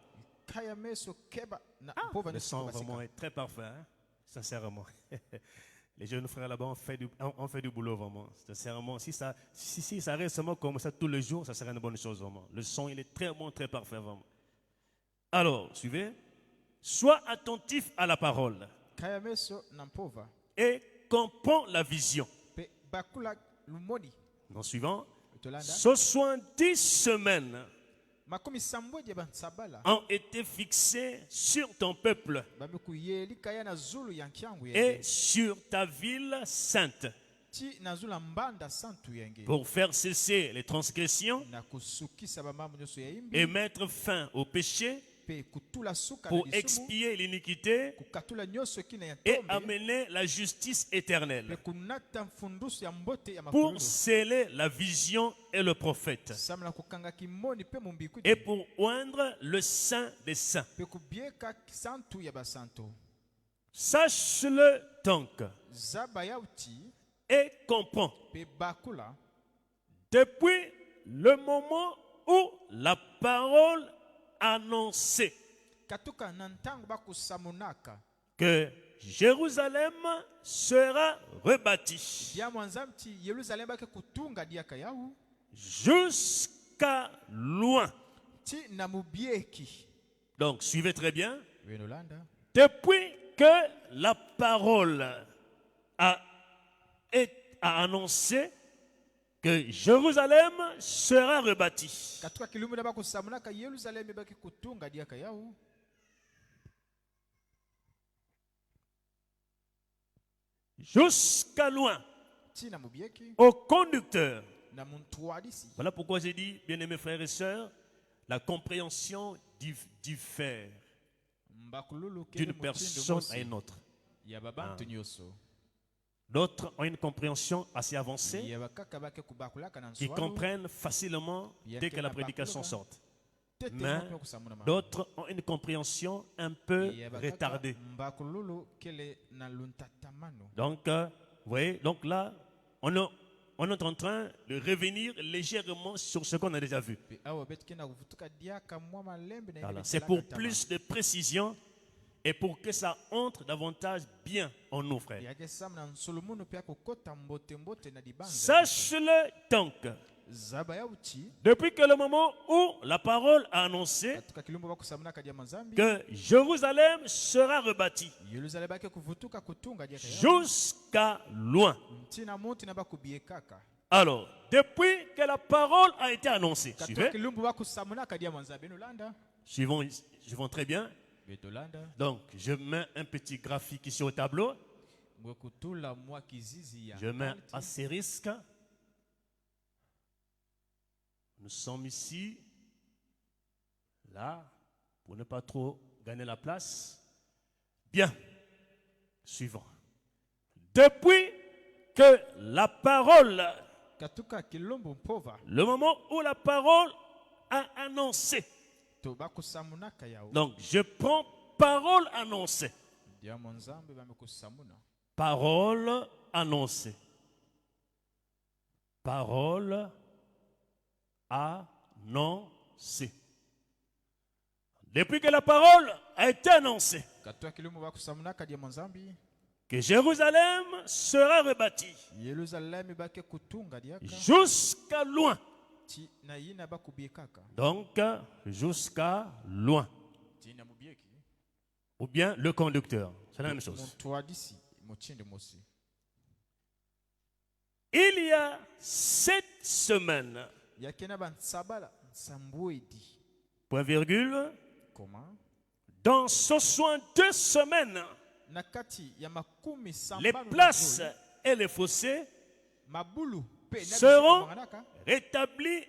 kaya meso keba na mpova Le son nisiko vraiment basika est très parfait, hein? Sincèrement. Les jeunes frères là-bas ont fait du boulot vraiment. Sincèrement, si ça reste seulement comme ça tous les jours, ça serait une bonne chose vraiment. Le son, il est très bon, très parfait vraiment. Alors, suivez. Sois attentif à la parole kaya meso na mpova et comprends la vision. pe bakula lumoni En suivant, tolanda 70 semaines makumi sambwe bansabala ont été fixées sur ton peuple bamekuyeli kaya na zulu ya nkyangu et yenge sur ta ville sainte ti na zulu ya mbanda santu yenge pour faire cesser les transgressions na kusukisa bamambo nyonso ya et imbi mettre fin au péché, pe kutula suka na pour lisumu expier l'iniquité kukatula nyonso kina ya et ntombe amener la justice pe éternelle, kunata mfundusu ya mbote ya pour makolo sceller la vision et le prophète, samla kokanga kimoni pe mombiku et pour oindre le saint des saints. pe kubieka santu ya basanto Sache-le donc zaba yauti et comprends. pe bakula Depuis le moment où la parole annonçait katuka na ntango bakusamunaka que Jérusalem sera rebâtie bya mwanzamu ti yerusalemu bake kutunga diaka yawu jusqu'à loin. ti na mubieki Donc, suivez très bien. wenolanda Depuis que la parole a annoncé que Jérusalem sera rebâtie katuka kilumu na bakusamunaka yerusalemu bake kutunga diaka yawu jusqu'à loin ti na mubieki au conducteur. na muntwadisi Voilà pourquoi j'ai dit, bien-aimés frères et sœurs, la compréhension diffère mbakululu kele d'une mutindo personne mosi à une autre. ya babantu nyonso D'autres ont une compréhension assez avancée ya bakaka bake kubakulaka na qui nswalo comprennent facilement dès que la prédication sort. tete mais mpe kusamuna ma D'autres ont une compréhension un peu ya bakaka retardée. mbakululu kele na luntatamano Donc, vous voyez, donc là, on est en train de revenir légèrement sur ce qu'on a déjà vu. pe awa betike na kuvutuka diaka mwa malembe na Voilà. ile C'est betalaka pour tama. plus de précision et pour que ça entre davantage bien en nous, frères. yake sam na nsolomunu pe akokota mbote na dibanza Sache-le donc, zaba yauti depuis que le moment où la parole a annoncé katuka kilumbu bakusamunaka dia manzambi que Jérusalem sera rebâtie yerusalemu bake kuvutuka kutunga diaka yawu jusqu'à loin. ntina muti na bakubiekaka Alors, depuis que la parole a été annoncée, katuka suivez, kilumbu bakusamunaka dia manzambi enolanda suivons très bien. betolanda Donc, je mets un petit graphique ici au tableau. mwekutula mwa kizizi ya Je mets alti. astérisque. Nous sommes ici, là, pour ne pas trop gagner la place. Bien. Suivant. Depuis que la parole, katuka kilumbu mpova le moment où la parole a annoncé. to bakusamunaka yawu Donc, je prends parole annoncée. dia mwanzambi bamekusamuna Parole annoncée. Parole annoncée. Depuis que la parole a été annoncée, katuka kilumbu bakusamunaka dia mwanzambi que Jérusalem sera rebâtie yerusalemu bake kutunga diaka jusqu'à loin. ti na yina bakubiekaka Donc, jusqu'à loin. ti na mubieki Ou bien le conducteur. C'est la même chose. muntwadisi muchinde mosi Il y a 7 semaines, yake na bansabala nsambwedi point virgule, koma dans 62 semaines, na kati ya makumi les sambalo na places zoi, et les fossés mabulu pe na seront bisika manganaka, rétablis,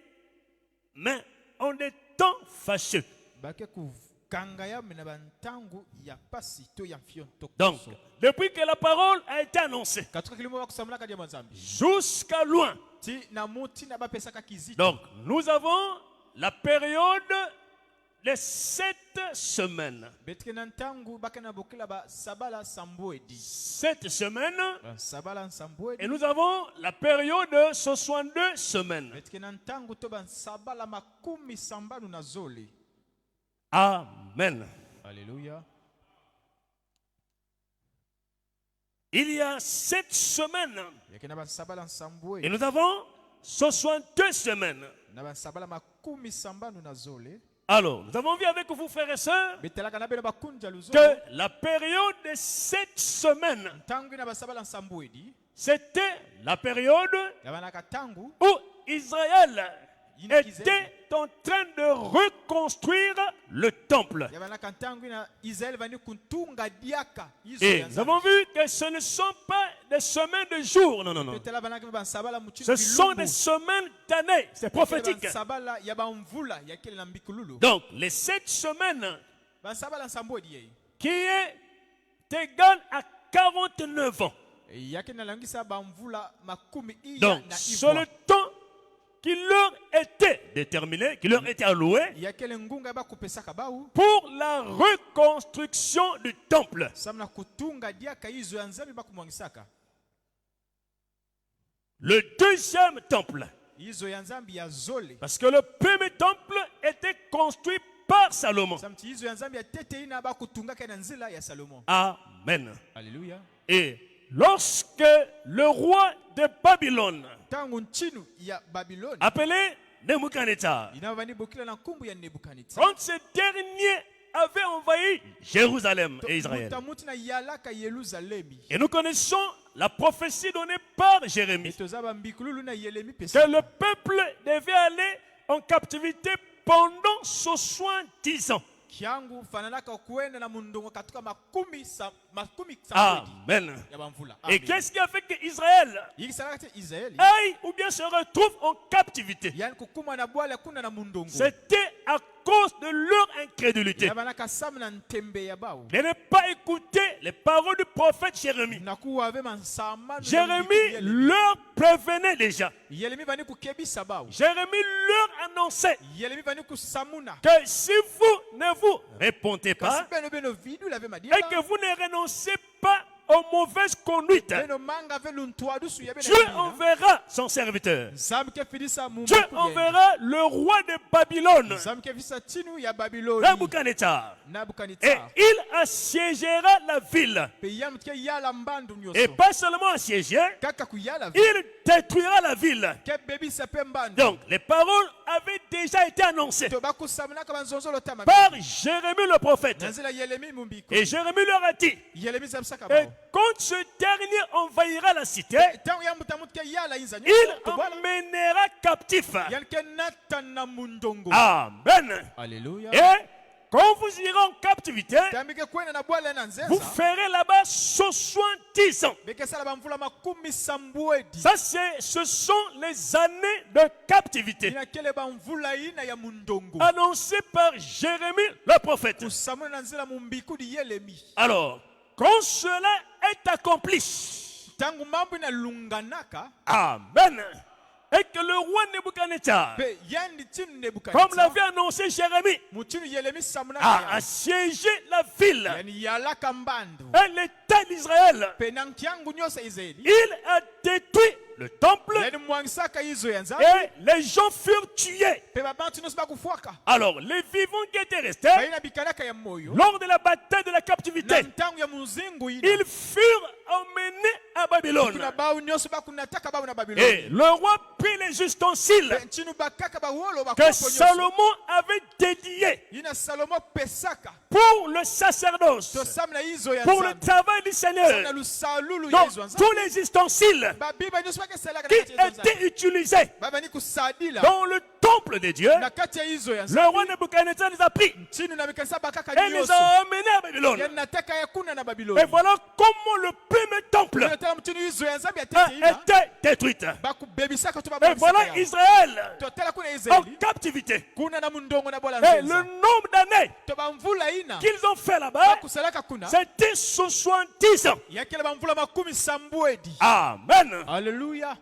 mais en des temps fâcheux. bake kokanga ya mena bantangu ya pasi to ya mfion to Donc, depuis que la parole a été annoncée, katika kilimo bakusamula kadi ya mazambi jusqu'à loin, ti na muti na bapesaka kizito. donc nous avons la période de 7 semaines. Betike na ntangu bakana bokela ba sabala samboedi 7 semaines, sabala samboedi et nous avons la période de 62 semaines. betike na ntangu to ban sabala makumi sambanu na zoli. Amen. Alléluia. Il y a 7 semaines Yakena ban sabala et samboedi nous avons 62 semaines. na ban sabala makumi sambanu na zoli. Alors, nous avons vu avec vous, frères et sœurs, Betelaka na beno bakunja luzo que la période de 7 semaines, ntangu na basabala samboedi c'était la période yabanaka tangu où Israël était en train de reconstruire le temple. yabanaka ntangu na Israël vani kuntunga diaka izo Et ya nous avons vu que ce ne sont pas des semaines de jours, non, non, non. betela banaka ban sabala muchini Ce sont des semaines d'années, c'est prophétique. sabala ya bamvula yakele na mbikululu Donc, les 7 semaines ban sabala samboedi yei qui est égal à 49 ans. yakele na langisa bamvula makumi iya Donc, na c'est le ivo temps qui leur était déterminé, qui leur était alloué yakele ngunga bakupesaka bau pour la reconstruction du temple. samna kutunga diaka izo ya nzambi bakumwangisaka Le deuxième temple. izo ya nzambi ya zole Parce que le premier temple était construit par Salomon. samti izo ya nzambi ya tete ina bakutungaka na nzela ya Salomo. Amen. Alléluia. Et lorsque le roi de Babylone, Tangu nchinu ya Babiloni appelé Nebuchadnezzar, inavani bokila na kumbu ya Nebukadnezar. quand ce dernier avait envahi Jérusalem et Israël. Mutamuti na yalaka Yerusalemi. Et nous connaissons la prophétie donnée par Jérémie Etozaba mbikululu na Yelemi que pesa. le peuple devait aller en captivité pendant 70 ans. Kiangu fananaka kuenda na mundongo katika makumi samwedi Amen. ya bamvula. Et qu'est-ce qui a fait que Israël Yikisalaka Israeli aille ou bien se retrouve en captivité? yani kukuma na bwala kuna na mundongo. C'était à cause de leur incrédulité. Yabanaka samna ntembe ya bau. De ne pas écouter les paroles du prophète Jérémie. Nakuwa ave mansama. Jérémie leur prévenait déjà. Yelemi bani kukebisa bau. Jérémie leur annonçait Yelemi bani kusamuna. que si vous ne vous répondez pas Kasi beno vidu lave et madiela. que vous ne renoncez pas aux mauvaises conduites, Beno manga ve luntuadusu ya beno. Dieu enverra son serviteur. Zamke fidisa mumba. Dieu enverra le roi de Babylone, Zamke fisa tinu ya Babiloni. Nebuchadnezzar, et Nabukanitsa. il assiégera la ville. Pe yamke yala mbandu nyoso. Et pas seulement assiéger, Kaka kuyala vi. il détruira la ville. Ke bebi sepe mbandu. Donc, les paroles avaient déjà été annoncées To bakusamuna kama nzonzolo tama. par Jérémie le prophète. Nanzela Yelemi mumbiko. Et Jérémie leur a dit, Yelemi zamsaka et bao. quand ce dernier envahira la cité, Tangu ya mutamutke yala inza nyoso. il To bwala. emmènera captif. Yanke natana mundongo. Amen. Alléluia. Et quand vous irez en captivité, Tambike kwenda na bwala na nzenza. vous ferez là-bas 70 ans. Bekesala bamvula makumi sambuedi. Ça, ce sont les années de captivité Ina kele bamvula ina ya mundongo. annoncées par Jérémie le prophète. Kusamuna na nzela mumbiku di Yelemi. Alors, quand cela est accompli, Tangu mambo ina lunganaka. Amen, et que le roi Nebuchadnezzar, Pe yandi tinu comme Nebukadnezar. l'avait annoncé Jérémie, Mutinu Yelemi samuna. a assiégé la ville Yani yalaka mbandu. et l'État d'Israël, Pe nankiangu nyosa Israeli. il a détruit le temple Yani mwangisaka izo ya nzambi. et les gens furent tués. Pe babantu nyosa bakufuaka. Alors, les vivants qui étaient restés Baina bikalaka ya moyo. lors de la bataille de la Na captivité, ntangu ya muzingu ina. ils furent emmenés à Babylone. Kuna bau nyoso bakunataka bau na Et Babiloni. le roi prit les ustensiles Pe nchinu bakaka bawolo que bakupo nyoso. Salomon avait dédiés Ina Salomo pesaka. pour le sacerdoce, To samna izo ya pour le nzambi. travail du Samna Seigneur. lusalulu ya Donc, izo ya nzambi. tous les ustensiles Babiba nyoso bakeselaka qui na kati ya izo ya nzambi. étaient utilisés Baba ni kusadila. dans le temple de Dieu, na kati ya izo ya le roi Nebuchadnezzar les a pris ntinu na mikasa bakaka et les nyonso a emmenés à Babylone. yanateka ye kuna na Et babiloni voilà comment le premier temple tala mtinu izo ya nzambe a yatete ina été détruit. bakubebisaka to Et babebisaka voilà yango. Israël totala kuna en israeli captivité. kuna na mundongo na bola Et le nzenza nombre d'années to bamvula ina qu'ils ont fait là-bas, bakusalaka kuna c'était 70 ans. yakela bamvula makumi sambuedi Amen. haleluya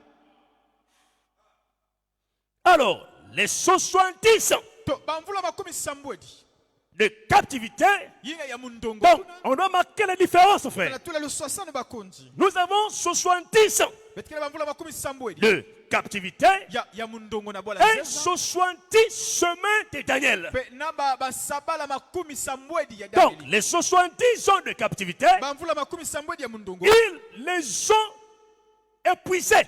Alors, les 70 ans to bamvula makumi sambuedi de captivité, yinga ya mundongo donc kuna on doit marquer la différence, frère. na tula luswasa na bakonzi Nous avons 70 ans betikela bamvula makumi sambuedi de captivité ya mundongo na bola et nzenza 70 semaines de Daniel. pe na basabala makumi sambuedi ya Donc, Danieli les 70 ans de captivité, bamvula makumi sambuedi ya mundongo ils les ont épuisés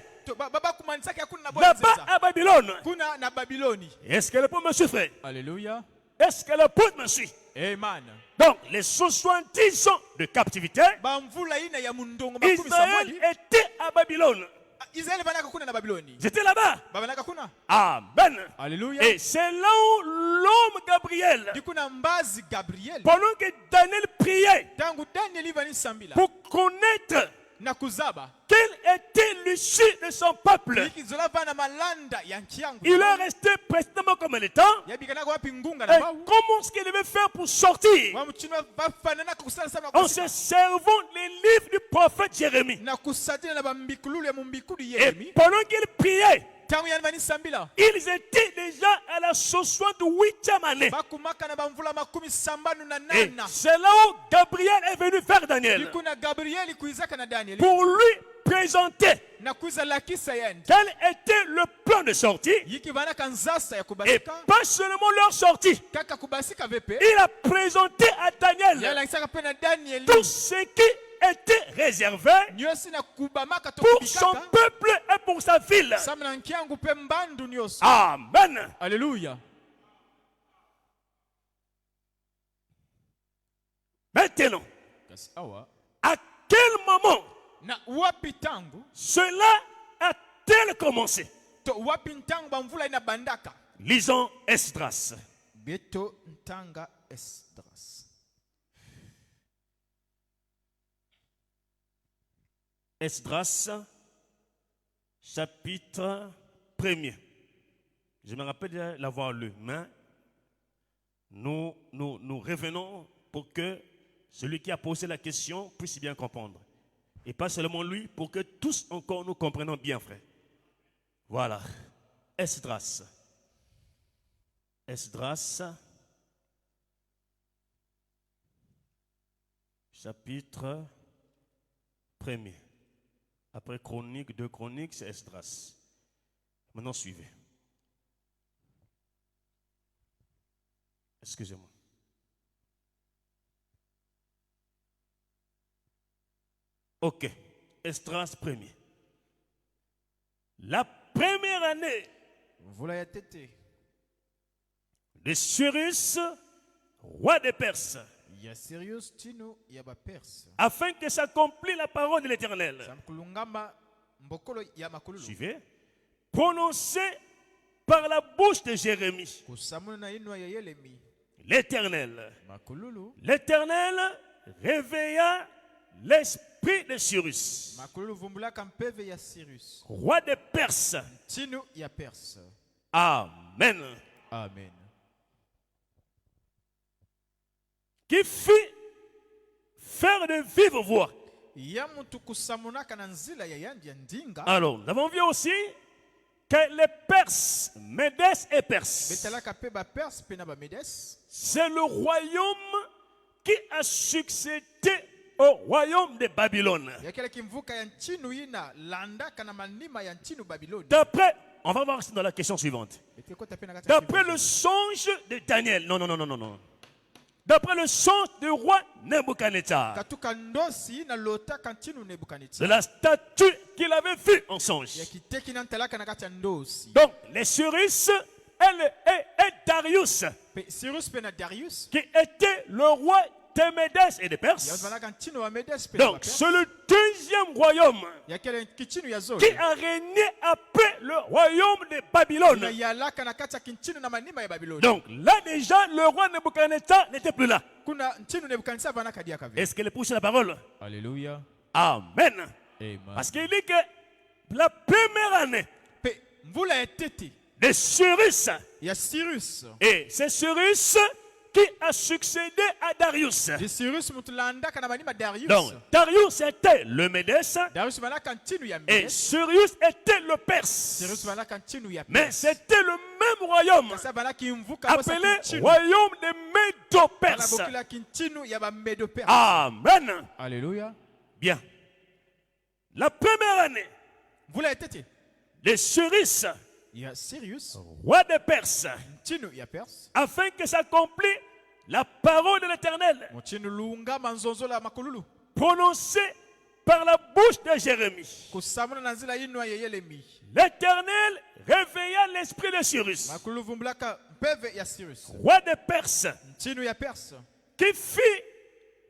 bakumanisaka ya kuna na bola là-bas nzenza à Babylone. kuna na babiloni Est-ce qu'elle peut me suivre, frère? haleluya Est-ce qu'elle peut me suivre? amen Donc, les 70 ans de captivité, bamvula ina ya mundongo makumi Israël sambuedi était à Babylone. israeli banaka kuna na babiloni J'étais là-bas. babanaka kuna Amen. haleluya Et c'est là où l'homme Gabriel, ndikuna mbazi gabriel pendant que Daniel priait tangu danieli vanisambila pour connaître na kuzaba quelle était l'issue de son peuple, ikizola vana malanda ya nchi yangu il est resté précisément comme il était. yabikanaka wapi ngunga Et na bau comment est-ce qu'il devait faire pour sortir? wa mchino bafananaka kusala sana En se servant les livres du prophète Jérémie. na kusadina na bambikululu ya mumbikulu Et yeremi pendant qu'il priait, tangu yani vanisambila ils étaient déjà à la 68e année. bakumaka na bamvula makumi sambanu na Et nana c'est là où Gabriel est venu vers Daniel ndikuna gabrieli kuizaka na danieli pour lui présenter na kuiza lakisa yendi quel était le plan de sortie. yiki vanaka nzasa ya Et kubasika pas seulement leur sortie. kaka kubasika vepe Il a présenté à Daniel yalakisaka mpe na danieli tout ce qui était réservé nyonso na kubamaka to pour son kubikaka peuple et pour sa ville. sama na nkiangu mpe mbandu nyonso Amen. haleluya Maintenant, kasi awa à quel moment na wapi tangu cela a-t-il commencé? to wapi ntangu bamvula ina bandaka Lisons Esdras. beto ntanga esdras Esdras, chapitre 1er. Je me rappelle l'avoir lu, mais nous revenons pour que celui qui a posé la question puisse bien comprendre. Et pas seulement lui, pour que tous encore nous comprenions bien, frère. Voilà. Esdras. Esdras, chapitre 1er. Après Chronique, 2 Chroniques, c'est Esdras. Maintenant, suivez. Excusez-moi. Ok. Esdras 1er. La première année mvula ya tete de Cyrus, roi des Perses, ya sirius tino ya baperse afin que s'accomplisse la parole de l'Éternel. samkulungama mbokolo ya makululu Suivez. Prononcée par la bouche de Jérémie. kusamuna na inwa ya yelemi L'Éternel. makululu L'Éternel réveilla l'esprit de Cyrus, makululu vumbulaka mpeve ya sirius roi des Perses. tino ya perse Amen. amen Qui fit faire de vive voix. ya mutu kusamunaka na nzila ya yandi ya ndinga Alors, nous avons vu aussi que les Perses, Médès et Perses, betalaka mpe baperse mpe na bamedes c'est le royaume qui a succédé au royaume de Babylone. yakelaki mvuka ya ntinu ina landaka na manima ya ntinu babiloni D'après, on va voir ça dans la question suivante. betekota mpe na kati ya D'après le songe de Daniel, non. D'après le songe du roi Nebuchadnezzar, katuka ndosi na lotaka ntinu de nebukadnetsa la statue qu'il avait vue en songe. ya kiteki na ntalaka na kati ya ndosi Donc, les Cyrus et Darius, Pe Cyrus mpe na Darius qui était le roi des Médès et des Perses. yazalaka ntino ya Médès pe Donc, c'est le deuxième royaume yakele kichinu ya zolo qui a régné après le royaume de Babylone. na yalaka na kati ya kinchinu na manima ya Babylone. Donc, là déjà, le roi Nebuchadnezzar n'était plus là. Kuna ntinu Nebukadnezar vana kadia kavile. Est-ce qu'elle pousse la parole? Alléluia. Amen. Amen. Parce qu'il dit que la première année Pe mvula ya tete de Cyrus, ya Cyrus. et c'est Cyrus qui a succédé à Darius. De Cyrus mutulanda kana manima Darius. Donc, Darius était le Médès Darius vana kantinu ya et Médès. Cyrus était le Perse. Cyrus vana kantinu ya Mais Perse. c'était le même royaume Kasa vana kimvuka bosa appelé kinchinu. royaume des Vana Médo-Perses. bokila kinchinu ya ba Medo Perse. Amen. Alléluia. Bien. La première année Mvula ya tete de Cyrus, ya Cyrus roi de Perse, ntinu ya Perse. afin que s'accomplisse la parole de l'Éternel, Mutinu lunga manzonzo la makululu. prononcée par la bouche de Jérémie. Kusamuna na nzila yinu ya Yeremi. L'Éternel réveilla l'esprit de Cyrus, Makululu vumbulaka mpeve ya Cyrus. roi de Perse, Ntinu ya Perse. qui fit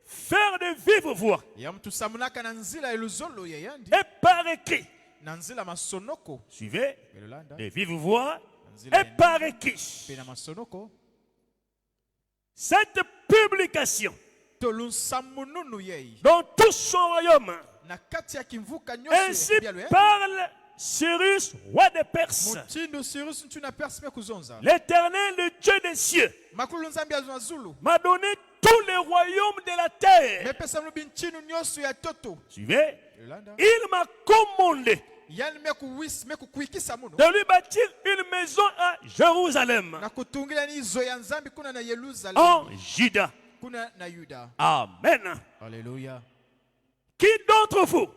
faire de vive voix Ya mtu samunaka na nzila ya luzolo ya yandi. et par écrit. Na nzila masonoko. Suivez, Belolanda. de vive voix et par écrit. Pe na masonoko. Cette publication Tolunsamununu yei. dans tout son royaume, Na kati ya kimvuka nyoso ainsi ya bialo ya. parle Cyrus, roi de Perse. Mutindo Cyrus ntuna Perse pe kuzonza. L'Éternel, le Dieu des cieux, Makululu nzambi ya Zulu. m'a donné tous les royaumes de la terre. Mepesa mlubi nchinu nyoso ya toto. Suivez, Belolanda. il m'a commandé Yani meku kuikisa muno. de lui bâtir une maison à Jérusalem, Na kutungila ni izo ya nzambi kuna na Yerusalem. en Juda. Kuna na Yuda. Amen. Alléluia. Qui d'entre vous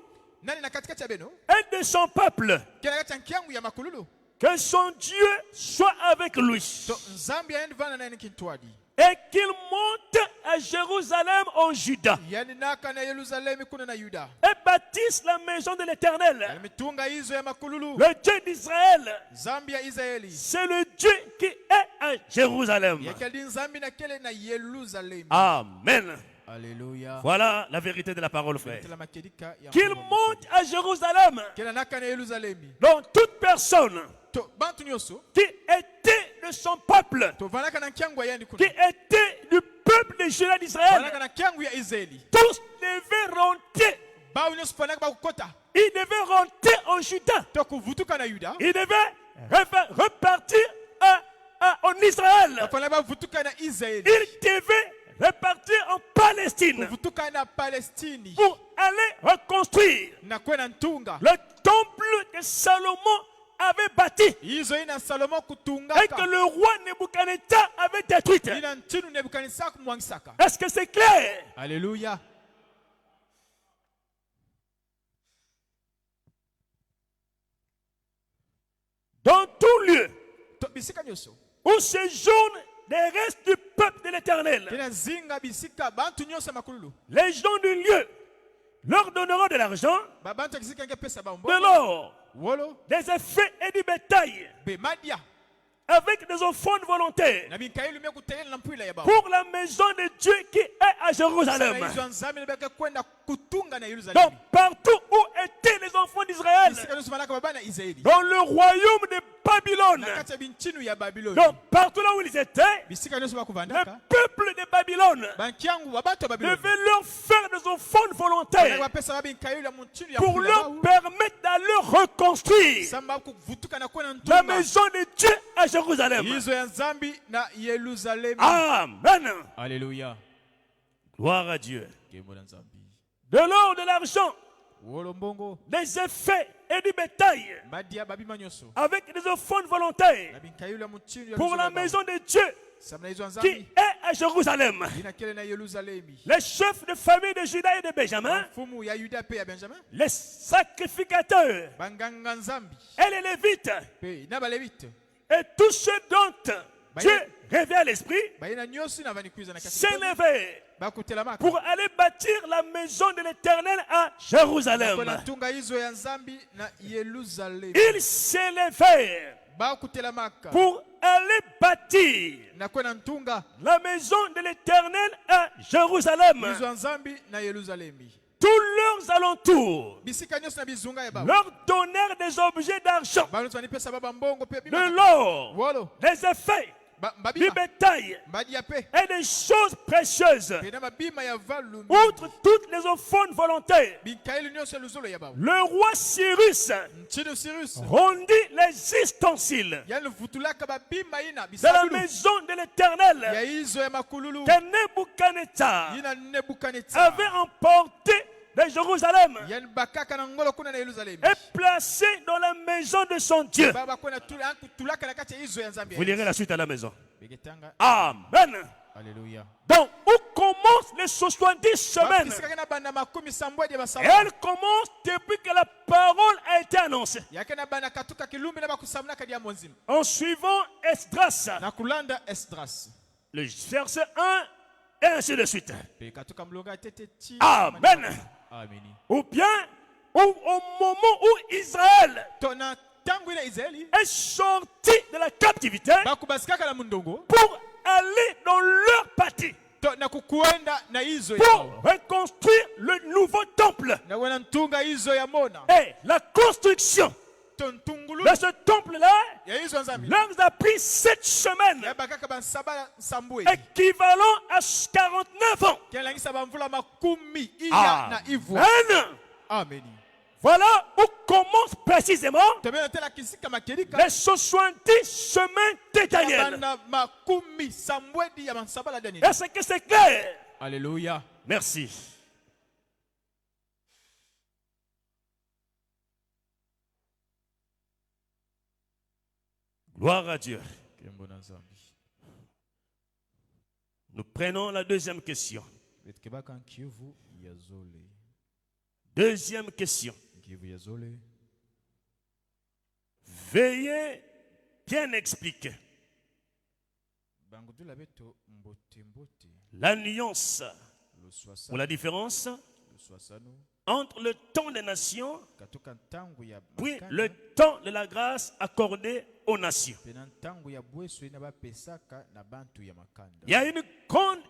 Nani na katikati ya beno? est de son peuple? Kila kati ya nkiangu ya makululu. Que son Dieu soit avec lui To nzambi ya vana na kintwadi. et qu'il monte à Jérusalem en Juda Yani naka na Yerusalem kuna na Yuda. et bâtisse la maison de l'Éternel, Yani mitunga izo ya makululu. le Dieu d'Israël. Zambi ya Israeli. C'est le Dieu qui est à Jérusalem. Yakali nzambi na kele na Yerusalem. Amen. Alléluia. Voilà la vérité de la parole, frère. Tela makedika ya Qu'il makululu. monte à Jérusalem. Kela naka na Yerusalem. Donc toute personne To bantu nyoso. qui était de son peuple, To vanaka na nkiangu ya yani qui kuna. était du peuple de Juda Vanaka d'Israël, na nkiangu ya Israeli. tous devaient rentrer. Bao nyoso panaka ba kukota. Ils devaient rentrer en Juda. To kuvutuka na Yuda. Ils devaient repartir en Israël. Panaka ba vutuka na Israeli. Ils devaient repartir en Palestine Kuvutuka na Palestine. pour aller reconstruire Na kwena ntunga. le temple que Salomon avait bâti Izo ina Salomo kutunga. et que le roi Nebuchadnezzar avait détruit. Ina ntinu Nebukadnezar kumwangisaka. Est-ce que c'est clair? Alléluia. Dans tout lieu To bisika nyoso. où séjournent les restes du peuple de l'Éternel, Tena zinga bisika bantu nyoso makululu. les gens du lieu leur donneront de l'argent, Babantu akisika nge pesa ba de mbongo. l'or, Wolo. des effets et du bétail, Be madia. avec des offrandes volontaires Na binkailu meku telela na mpwila ya ba. pour la maison de Dieu qui est à Jérusalem. Izo nzambi lebeka kwenda kutunga na Yerusalem. Donc partout où étaient les enfants d'Israël, Bisika nyoso malaka babana Israeli. dans le royaume de Babylone, Na kati ya binchinu ya Babiloni. donc partout là où ils étaient, Bisika nyoso le bakuvandaka. peuple de Babylone Bankiangu babantu ya Babiloni. devait leur faire des offrandes volontaires Bapesa ba binkailu ya munchinu ya pour mpwila leur ba. permettre d'aller reconstruire Samba kuvutuka na kwena la ntunga. maison de Dieu à Jérusalem. Izo ya nzambi na Yerusalem. Amen. Alléluia. Gloire à Dieu. Kemona nzambi. De l'or, de l'argent, Wolo mbongo. des effets et du bétail, Madia babima nyoso. avec des offrandes volontaires Na binkailu ya munchinu ya pour la Yerusalem. maison de Dieu Samna izo qui nzambi. est à Jérusalem. Ina kele na Yerusalem. Les chefs de famille de Juda et de Benjamin, Mfumu ya Yuda pe ya Benjamin. les sacrificateurs Banganga nzambi. et les lévites, Pe na balevite. et tous ceux dont Dieu révèle l'esprit, Baina nyosi na vanikwiza na kasi. s'élevaient Bakutela maka. pour aller bâtir la maison de l'Éternel à Jérusalem. Kwa tunga izo ya nzambi na Yerusalem. Ils s'élevaient Bakutela maka. pour aller bâtir nakwenda ntunga la maison de l'Éternel à Jérusalem. izo ya nzambi na Yerusalemi. Tous leurs alentours Bisika nyonso na bizunga ya baba. leur donnèrent des objets d'argent, Bano twanipesa baba mbongo pe de bima. l'or, Wolo. des effets, du Babima. bétail Mbadia pe. et des choses précieuses. Pena babima ya valu. Outre toutes les offrandes volontaires, Bikaeli nyonso luzolo ya baba. le roi Cyrus Nchino Cyrus. rendit les ustensiles Yani vutulaka babima ina de la bisabilu. maison de Ya l'Éternel izo ya makululu. que Nebuchadnezzar Ina Nebuchadnezzar. avait emporté de Jérusalem Yani bakaka na ngolo kuna na Yerusalemi. et placé dans la maison de son Dieu. Baba kuna tulaka na kati ya izo ya nzambi. Vous lirez la suite à la maison. Begetanga. Amen. Alléluia. Donc, où commencent les 70 semaines? Bapisika kana bana makumi sambwe de basaba. Elle commence depuis que la parole a été annoncée. Yakena bana katuka kilumbi na bakusamna kadi ya monzima. En suivant Esdras, Na kulanda Esdras. le verset 1 et ainsi de suite. Pe katuka mlonga tete ti. Amen. Amen. Ou bien, au moment où Israël Tona tangu ina Israeli. est sorti de la captivité Bakubasikaka na mundongo. pour aller dans leur partie, To na kukuenda na izo ya pour bao. reconstruire le nouveau temple. Na wana ntunga izo ya mona. Et la construction To ntungulu de ce temple-là ya izo nzambi. leur a pris 7 semaines, Ya bakaka bansaba sambwe. équivalent à 49 ans. Kelangisa bamvula makumi iya na ivwa. Amen. Amen. Voilà où commence précisément Tebena tela kisika makelika. les 70 semaines de Daniel. Bana makumi sambwe di ya bansaba la Daniel. Est-ce que c'est clair? Alléluia. Merci. Gloire à Dieu. Kembo na nzambi. Nous prenons la deuxième question. Betkebaka nkivu ya zole. Deuxième question. Nkivu ya zole. Veuillez bien expliquer Bango dula beto mbote mbote. la nuance Lo ou swasa. la différence Lo swasano. entre le temps des nations Katoka ntangu ya puis makanda. le temps de la grâce accordée aux nations. Pena ntangu ya bweso ina bapesaka na bantu ya makanda. Il y a une grande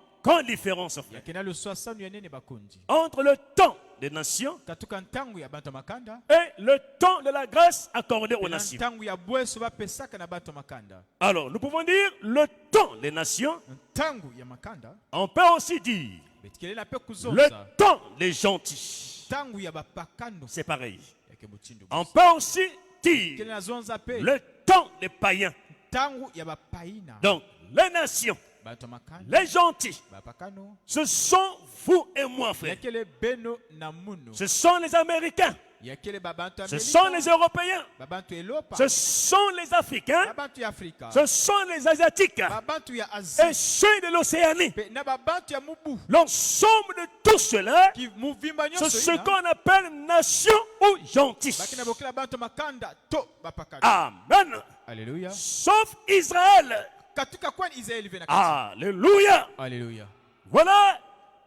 différence en fait, Yakena lo swasano ya nene bakonzi. entre le temps des nations Katoka ntangu ya bantu ya makanda. et le temps de la grâce accordée aux Pena nations. ntangu ya bweso bapesaka na bantu ya makanda. Alors, nous pouvons dire le temps des nations. Ntangu ya makanda. On peut aussi dire Betikelela pe le kuzonza. temps des gentils. Ntangu ya bapakano. C'est pareil. Yake mutindo. On peut aussi dire Kelela zonza pe. le temps des païens. Ntangu ya bapaina. Donc, les nations, Bantu ya makanda. les gentils, Bapakano. ce sont vous et moi, frère. Yakele beno na muno. Ce sont les Américains. Yakele babantu Ce Amerika. sont les Européens. Babantu Elopa. Ce sont les Africains. Babantu ya Afrika. Ce sont les Asiatiques. Babantu ya Et Asie. ceux de l'Océanie. Pe na babantu ya mubu. L'ensemble de tout cela, Ki muvimba c'est nyonso ce ina. qu'on appelle nation ou gentils. Bakina bokela bantu makanda to bapakano. Amen. Alléluia. Sauf Israël. Katuka kwani Israeli vena kati. Alléluia. Alléluia. Voilà,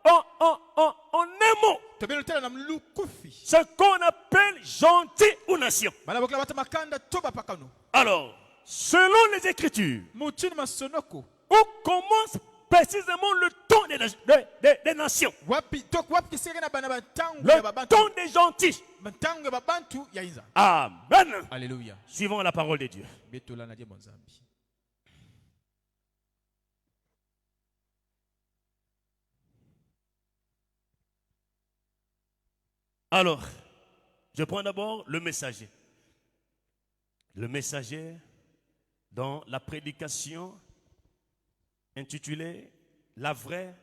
en un mot, Tobeno tela na mlukufi. ce qu'on appelle gentil ou nation. Bana bokela bantu makanda to bapakano. Alors, selon les Écritures, Mutini masonoko. où commence précisément le temps des nations, Wapi tok wapi kisika na bana bantangu ya le babantu. temps des gentils. Bantangu ya babantu ya inza. Amen. Alléluia. Suivons la parole de Dieu. Betola na die monzambi. Alors, je prends d'abord le messager. Le messager dans la prédication intitulée La vraie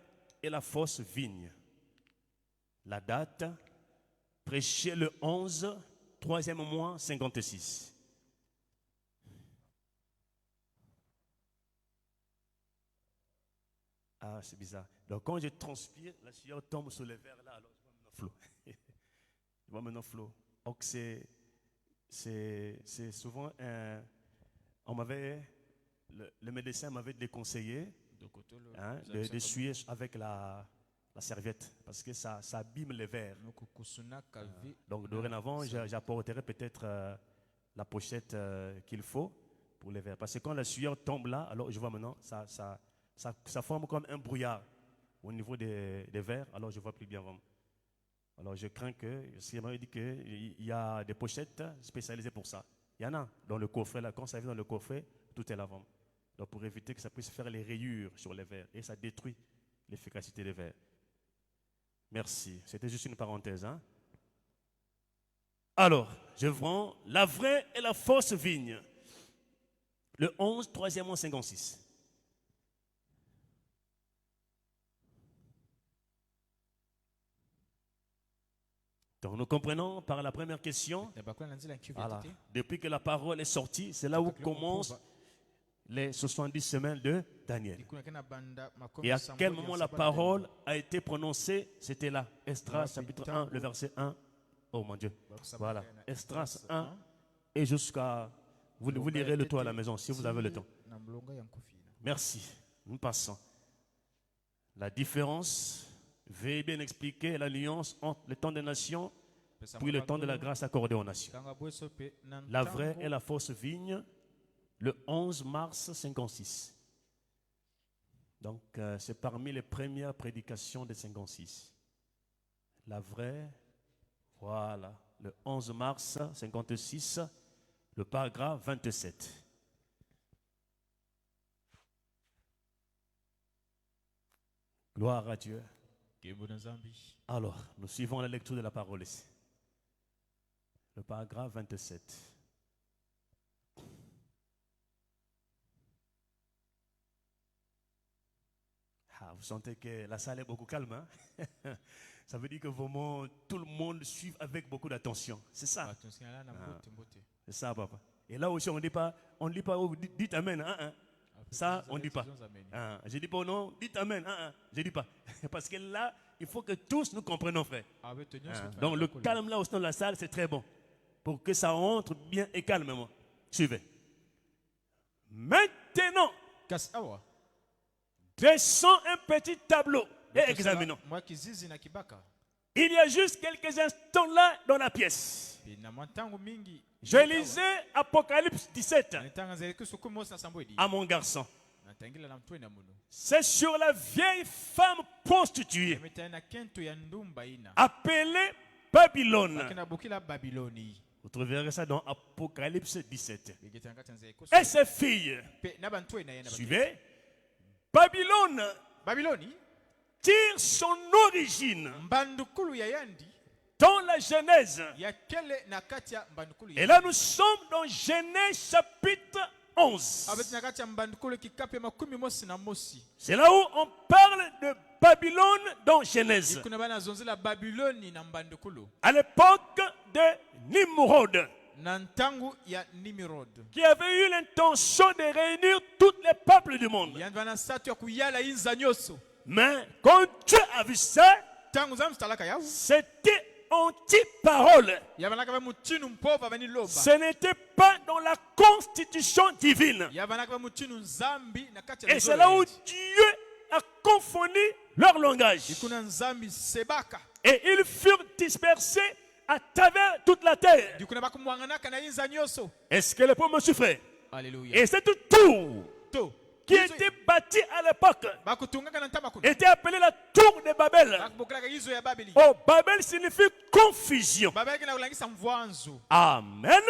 et la fausse vigne. La date, prêché le 11, 3e mois, 56. Ah, c'est bizarre. Donc, quand je transpire, la sueur tombe sur les verres là, alors je vois maintenant flot. Je vois maintenant flot. Donc, c'est souvent un. On m'avait. Le médecin m'avait déconseillé d'essuyer avec la serviette parce que ça abîme les verres. Donc, dorénavant, j'apporterai peut-être la pochette qu'il faut pour les vers. Parce que quand la sueur tombe là, alors je vois maintenant, ça forme comme un brouillard au niveau des vers, alors je ne vois plus bien vraiment. Alors je crains que, si on dit qu'il y a des pochettes spécialisées pour ça. Il y en a dans le coffret, là, quand ça vient dans le coffret, tout est là vraiment. Donc pour éviter que ça puisse faire les rayures sur les vers, et ça détruit l'efficacité des vers. Merci, c'était juste une parenthèse. Hein? Alors, je vends la vraie et la fausse vigne. Le 11, 3e 56. Donc nous comprenons par la première question, voilà, depuis que la parole est sortie, c'est là où commencent les 70 semaines de Daniel. Et à quel moment la parole a été prononcée? C'était là, Esdras chapitre 1, le verset 1. Oh mon Dieu. Voilà, Esdras 1 et jusqu'à... Vous lirez le tour à la maison si vous avez le temps. Merci. Nous passons. La différence, veuillez bien expliquer la nuance entre le temps des nations puis le temps de la grâce accordée aux nations. La vraie et la fausse vigne, le 11 mars 56. Donc, c'est parmi les premières prédications de 56. La vraie, voilà, le 11 mars 56, le paragraphe 27. Gloire à Dieu. Alors, nous suivons la lecture de la parole ici. Le paragraphe 27. Ah, vous sentez que la salle est beaucoup calme, hein? Ça veut dire que vraiment tout le monde suit avec beaucoup d'attention. C'est ça. C'est ça, papa. Et là aussi, on ne dit pas, oh, dites Amen. Hein? Ça, on ne dit pas. Je ne dis pas non, dites Amen. Je ne dis pas. Parce que là, il faut que tous nous comprenions, frère. Donc le calme là au sein de la salle, c'est très bon. Pour que ça entre bien et calmement. Suivez. Maintenant, dressons un petit tableau et examinons. Il y a juste quelques instants là dans la pièce. Je lisais Apocalypse 17 à mon garçon. C'est sur la vieille femme prostituée appelée Babylone. Vous trouverez ça dans Apocalypse 17. Et ses filles. Suivez. Babylone tire son origine dans la Genèse. Et là nous sommes dans Genèse chapitre 11. C'est là où on parle de Babylone dans Genèse. À l'époque de Nimrod, qui avait eu l'intention de réunir tous les peuples du monde. Mais quand Dieu a vu ça, c'était anti-parole. Ce n'était pas dans la constitution divine. Et c'est là où Dieu a confondu leur langage. Et ils furent dispersés à travers toute la terre. Est-ce que le peuple me suffrait? Et cette tour qui était bâtie à l'époque était appelée la tour de Babel. Oh, Babel signifie confusion. Amen.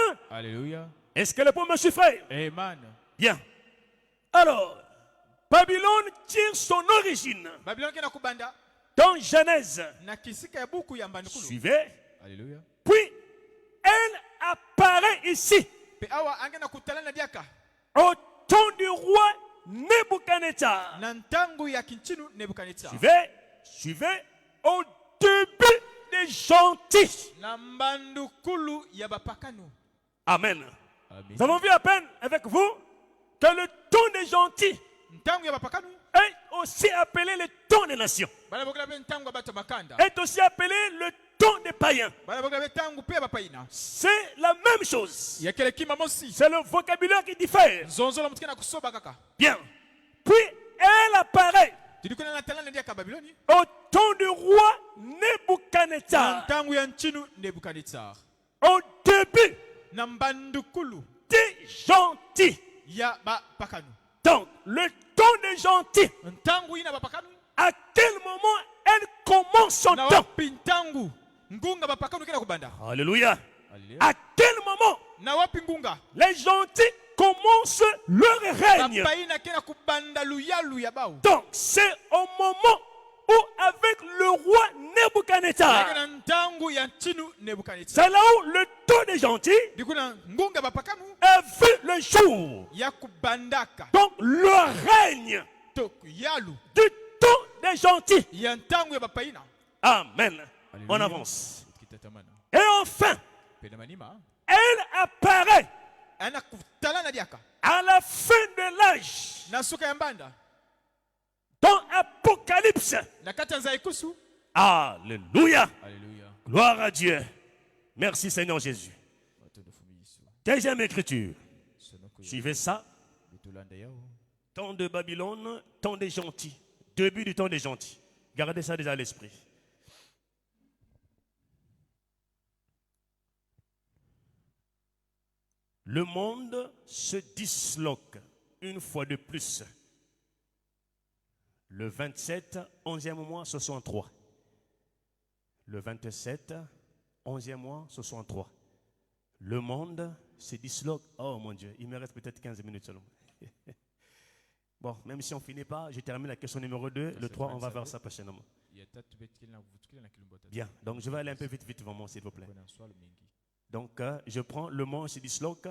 Est-ce que le peuple me suffrait? Bien. Alors, Babylone tire son origine dans Genèse. Suivez. Puis, elle apparaît ici au temps du roi Nebuchadnezzar. Suivez. Au début des gentils. Amen. Nous avons vu à peine avec vous que le temps des gentils est aussi appelé le temps des nations. Est aussi appelé le temps des païens. C'est la même chose. C'est le vocabulaire qui diffère. Bien. Puis elle apparaît au temps du roi Nebuchadnezzar. Au début des gentils. ya bapakanu. Donc, le temps des gentils, Ntangu ina bapakanu. à quel moment elle commence son Na temps? wapi ntangu ngunga bapakanu kena kubanda. Alléluia. Alléluia. À quel moment Na wapi ngunga les gentils commencent leur règne? bapaina kena kubanda luyalu ya bau. Donc, c'est au moment où, avec le roi Nebuchadnezzar, Yakena ntangu ya chinu Nebukadnezar. c'est là où le temps des gentils Dikuna ngunga bapakanu a vu le jour. ya kubandaka. Donc, le règne Toku yalu du temps des gentils. ya ntangu ya bapaina. Amen. Alléluia. On avance. Kitatamana. Et enfin, Pedamanima. elle apparaît Ana kutala na diaka. à la fin de l'âge. Na suka ya mbanda. Dans Apocalypse. Na kata za ikusu. Alléluia. Alléluia. Gloire à Dieu. Merci Seigneur Jésus. Deuxième écriture. Suivez ça. Temps de Babylone, temps des gentils. Début du temps des gentils. Gardez ça déjà à l'esprit. Le monde se disloque une fois de plus. Le 27, 11e mois, 63. Le 27, 11e mois, 63. Le monde se disloque. Oh mon Dieu, il me reste peut-être 15 minutes seulement. Bon, même si on ne finit pas, je termine la question numéro 2. Le 3, on va voir ça prochainement. Bien, donc je vais aller un peu vite vraiment, s'il vous plaît. Donc, je prends le monde se disloque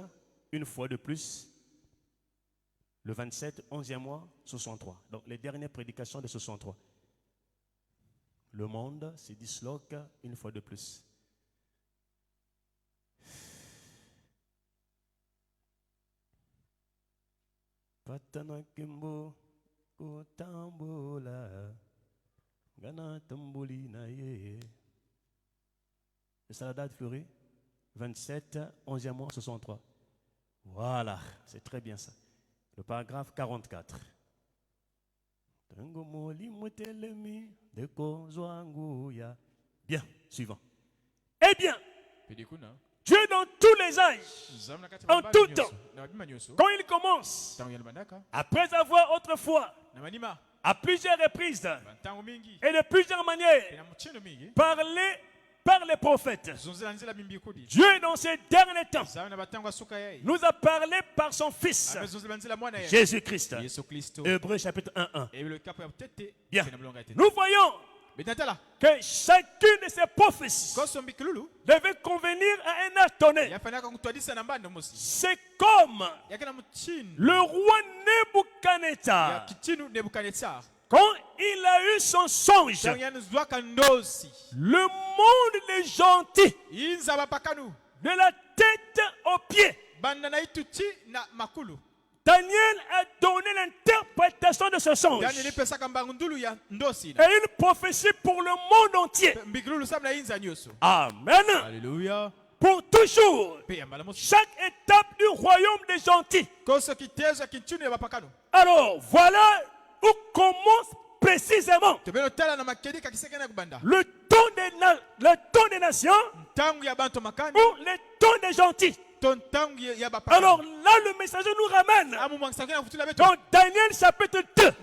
une fois de plus. Le 27, 11e mois, 63. Donc, les dernières prédications de 63. Le monde se disloque une fois de plus. Patana kimbo kutambola gana tamboli na ye. C'est la date furie 27, 11e mois, 63. Voilà, c'est très bien ça. Le paragraphe 44. Bien, suivant. Eh bien, Dieu dans tous les âges, en tout temps, quand il commence, après avoir autrefois, à plusieurs reprises et de plusieurs manières, parlé par les prophètes, Dieu dans ces derniers temps nous a parlé par son Fils, Jésus-Christ. Hébreux chapitre 1:1. Bien, nous voyons que chacune de ces prophéties devait convenir à un âge donné. C'est comme le roi Nebuchadnezzar, quand il a eu son songe, le monde des gentils, de la tête aux pieds, Daniel a donné l'interprétation de ce songe et une prophétie pour le monde entier. Amen. Alléluia. Pour toujours, chaque étape du royaume des gentils. Alors, voilà où commence précisément le temps des nations ou le temps des gentils. Alors là, le messager nous ramène dans Daniel chapitre 2.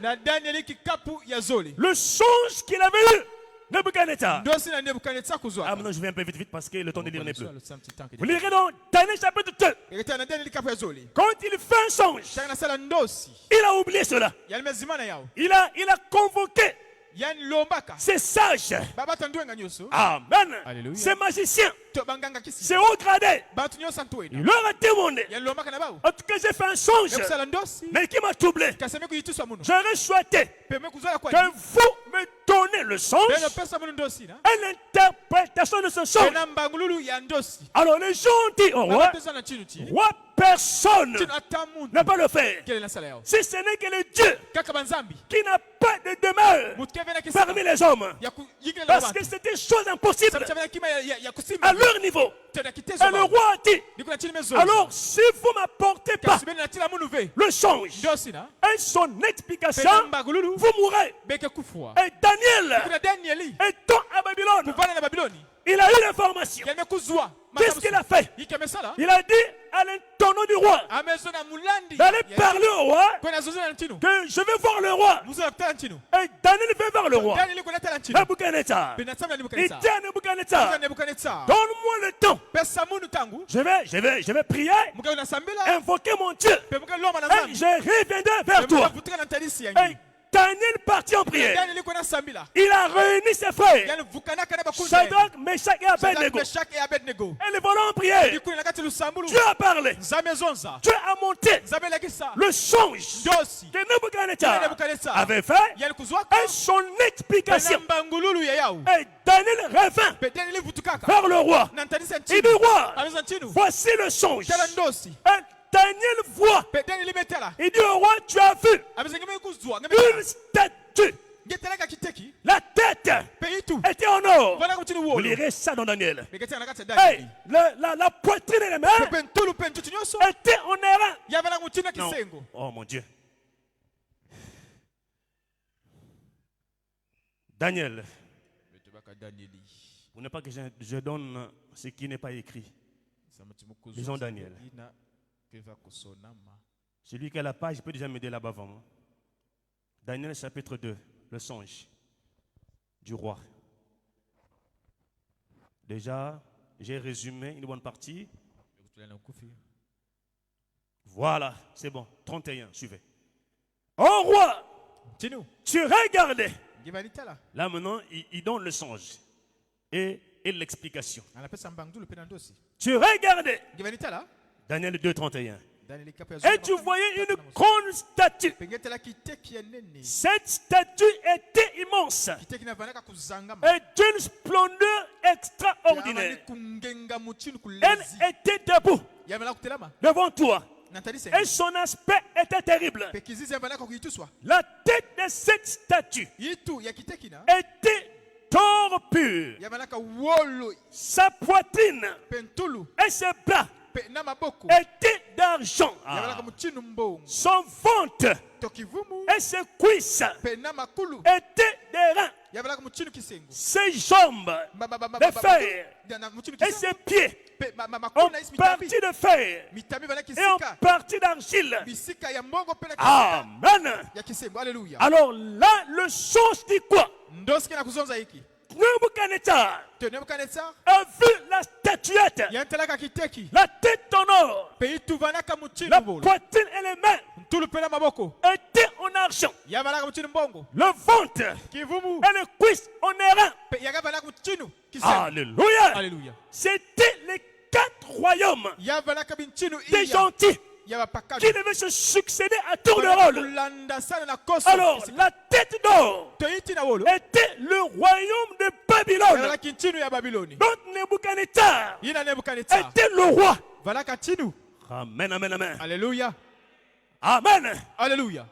Le songe qu'il avait eu, Nebuchadnezzar. Ah, maintenant je vais un peu vite parce que le temps de lire n'est plus. Vous lirez dans Daniel chapitre 2. Quand il fait un songe, il a oublié cela. Il a convoqué ces sages. Amen. Alléluia. Ces magiciens. C'est haut gradé. Il leur a demandé. En tout cas, j'ai fait un songe, mais qui m'a troublé. J'aurais souhaité que vous me donnez le songe et l'interprétation de ce songe. Alors les gens disent au roi, personne ne peut le faire. Si ce n'est que le Dieu qui n'a pas de demeure parmi les hommes. Parce que c'est des choses impossibles à leur niveau. Et le roi a dit, alors si vous ne m'apportez pas le songe et son explication, vous mourrez. Et Daniel, étant à Babylone, il a eu l'information. Qu'est-ce qu'il a fait? Il a dit à l'intendant maison du roi, amezona mulandi d'aller parler au roi, kwena zozana ntino que je vais voir le roi. muzala kutala ntino Et Daniel va voir le roi. Daniel kwena tala ntino Nebuchadnezzar. benatsamla Il Nebukadnezar dit à Nebuchadnezzar, Nebukadnezar donne-moi le temps. pesa munu tangu Je vais prier, mukayo nasambela invoquer mon Dieu. pe mukaloma na Et zambi je reviendrai vers toi. vutika na ntalisi Et yangi Daniel partit en prière. Daniel kwena sambila Il a réuni ses frères, yani vukanaka na bakunzi Shadrach, Meshach et Shadrach, Abednego. Meshach et Abednego Et les volants en prière. dikuni nakati lusambulu Dieu a parlé. nzambe ezonza Dieu a monté nzambe elakisa le songe ndosi que Nebuchadnezzar Nebukadnezar avait fait yani kuzwaka et son explication. pena mbangululu ya yao Et Daniel revint pe Daniel vutukaka vers le roi. na ntalisi Il ntino dit, roi, ameza ntino voici le songe. tala ndosi Et Daniel voit. pe Daniel metala Il dit au roi, tu as vu ameza ngeme kuzwa une statue. ngetelaka kiteki La tête pe itu était en or. vala kutini Vous wolo lirez ça dans Daniel. beketela nakati ya Hey, Daniel la poitrine et les mains pe ntulu pe ntutu nyonso étaient en airain. yavala kutina Non. kisengo Oh mon Dieu. Daniel, betobaka Danieli pour ne pas que je donne ce qui n'est pas écrit. Lisons Daniel. keva kusonama Celui qui a la page peut déjà m'aider là-bas avant moi. Daniel chapitre 2, le songe du roi. Déjà, j'ai résumé une bonne partie. Voilà, c'est bon. 31, suivez. Oh roi, tino tu regardais. ngibalitala Là maintenant, il donne le songe et l'explication. anapesa mbangulu pe na ndosi Tu regardais. ngibalitala Daniel 2, 31. Daniel kape Et tu voyais une grande statue. pengetela kiteki ya nene Cette statue était immense kiteki navanaka kuzangama et d'une splendeur extraordinaire. Yamani kungenga muchinu Elle kulezi était debout yamala kutelama devant toi natalise et son aspect était terrible. pe kizizi yavanaka kuituswa La tête de cette statue yitu ya kiteki na était d'or pur. yavanaka wolo Sa poitrine pe ntulu et ses bras pe na maboko étaient d'argent. yavanaka muchinu mbongo Son ventre tokivumu et ses cuisses pe na makulu étaient des reins. yavanaka muchinu kisengo Ses jambes de fer muchinu et ses pieds pe en makulu na isi mitambi partie de fer mitambi vanaki et en sika partie d'argile. bisika ya mbongo pe na kisika Amen. ya kisengo haleluya Alors là, le songe dit quoi? ndosi kena kuzonza hiki Nebuchadnezzar te Nebukadnezar a vu la statuette, yantalaka kiteki la tête en or, pe ituvanaka la muchinu bolo poitrine et les mains ntulu pe na maboko étaient en argent. yavanaka muchinu mbongo Le ventre kivumu et les cuisses en airain. pe yakavanaka muchinu kisengo Alléluia. haleluya C'était les 4 royaumes yavanaka binchinu des iya gentils yabapakano qui devaient se succéder à tour de rôle. kulanda sana na koso Alors, la tête d'or toyiti na wolo était le royaume de Babylone. yavanaki nchinu ya babiloni Donc Nebuchadnezzar yina Nebukadnezar était le roi. valaka nchinu Amen, amen, amen. haleluya Amen. haleluya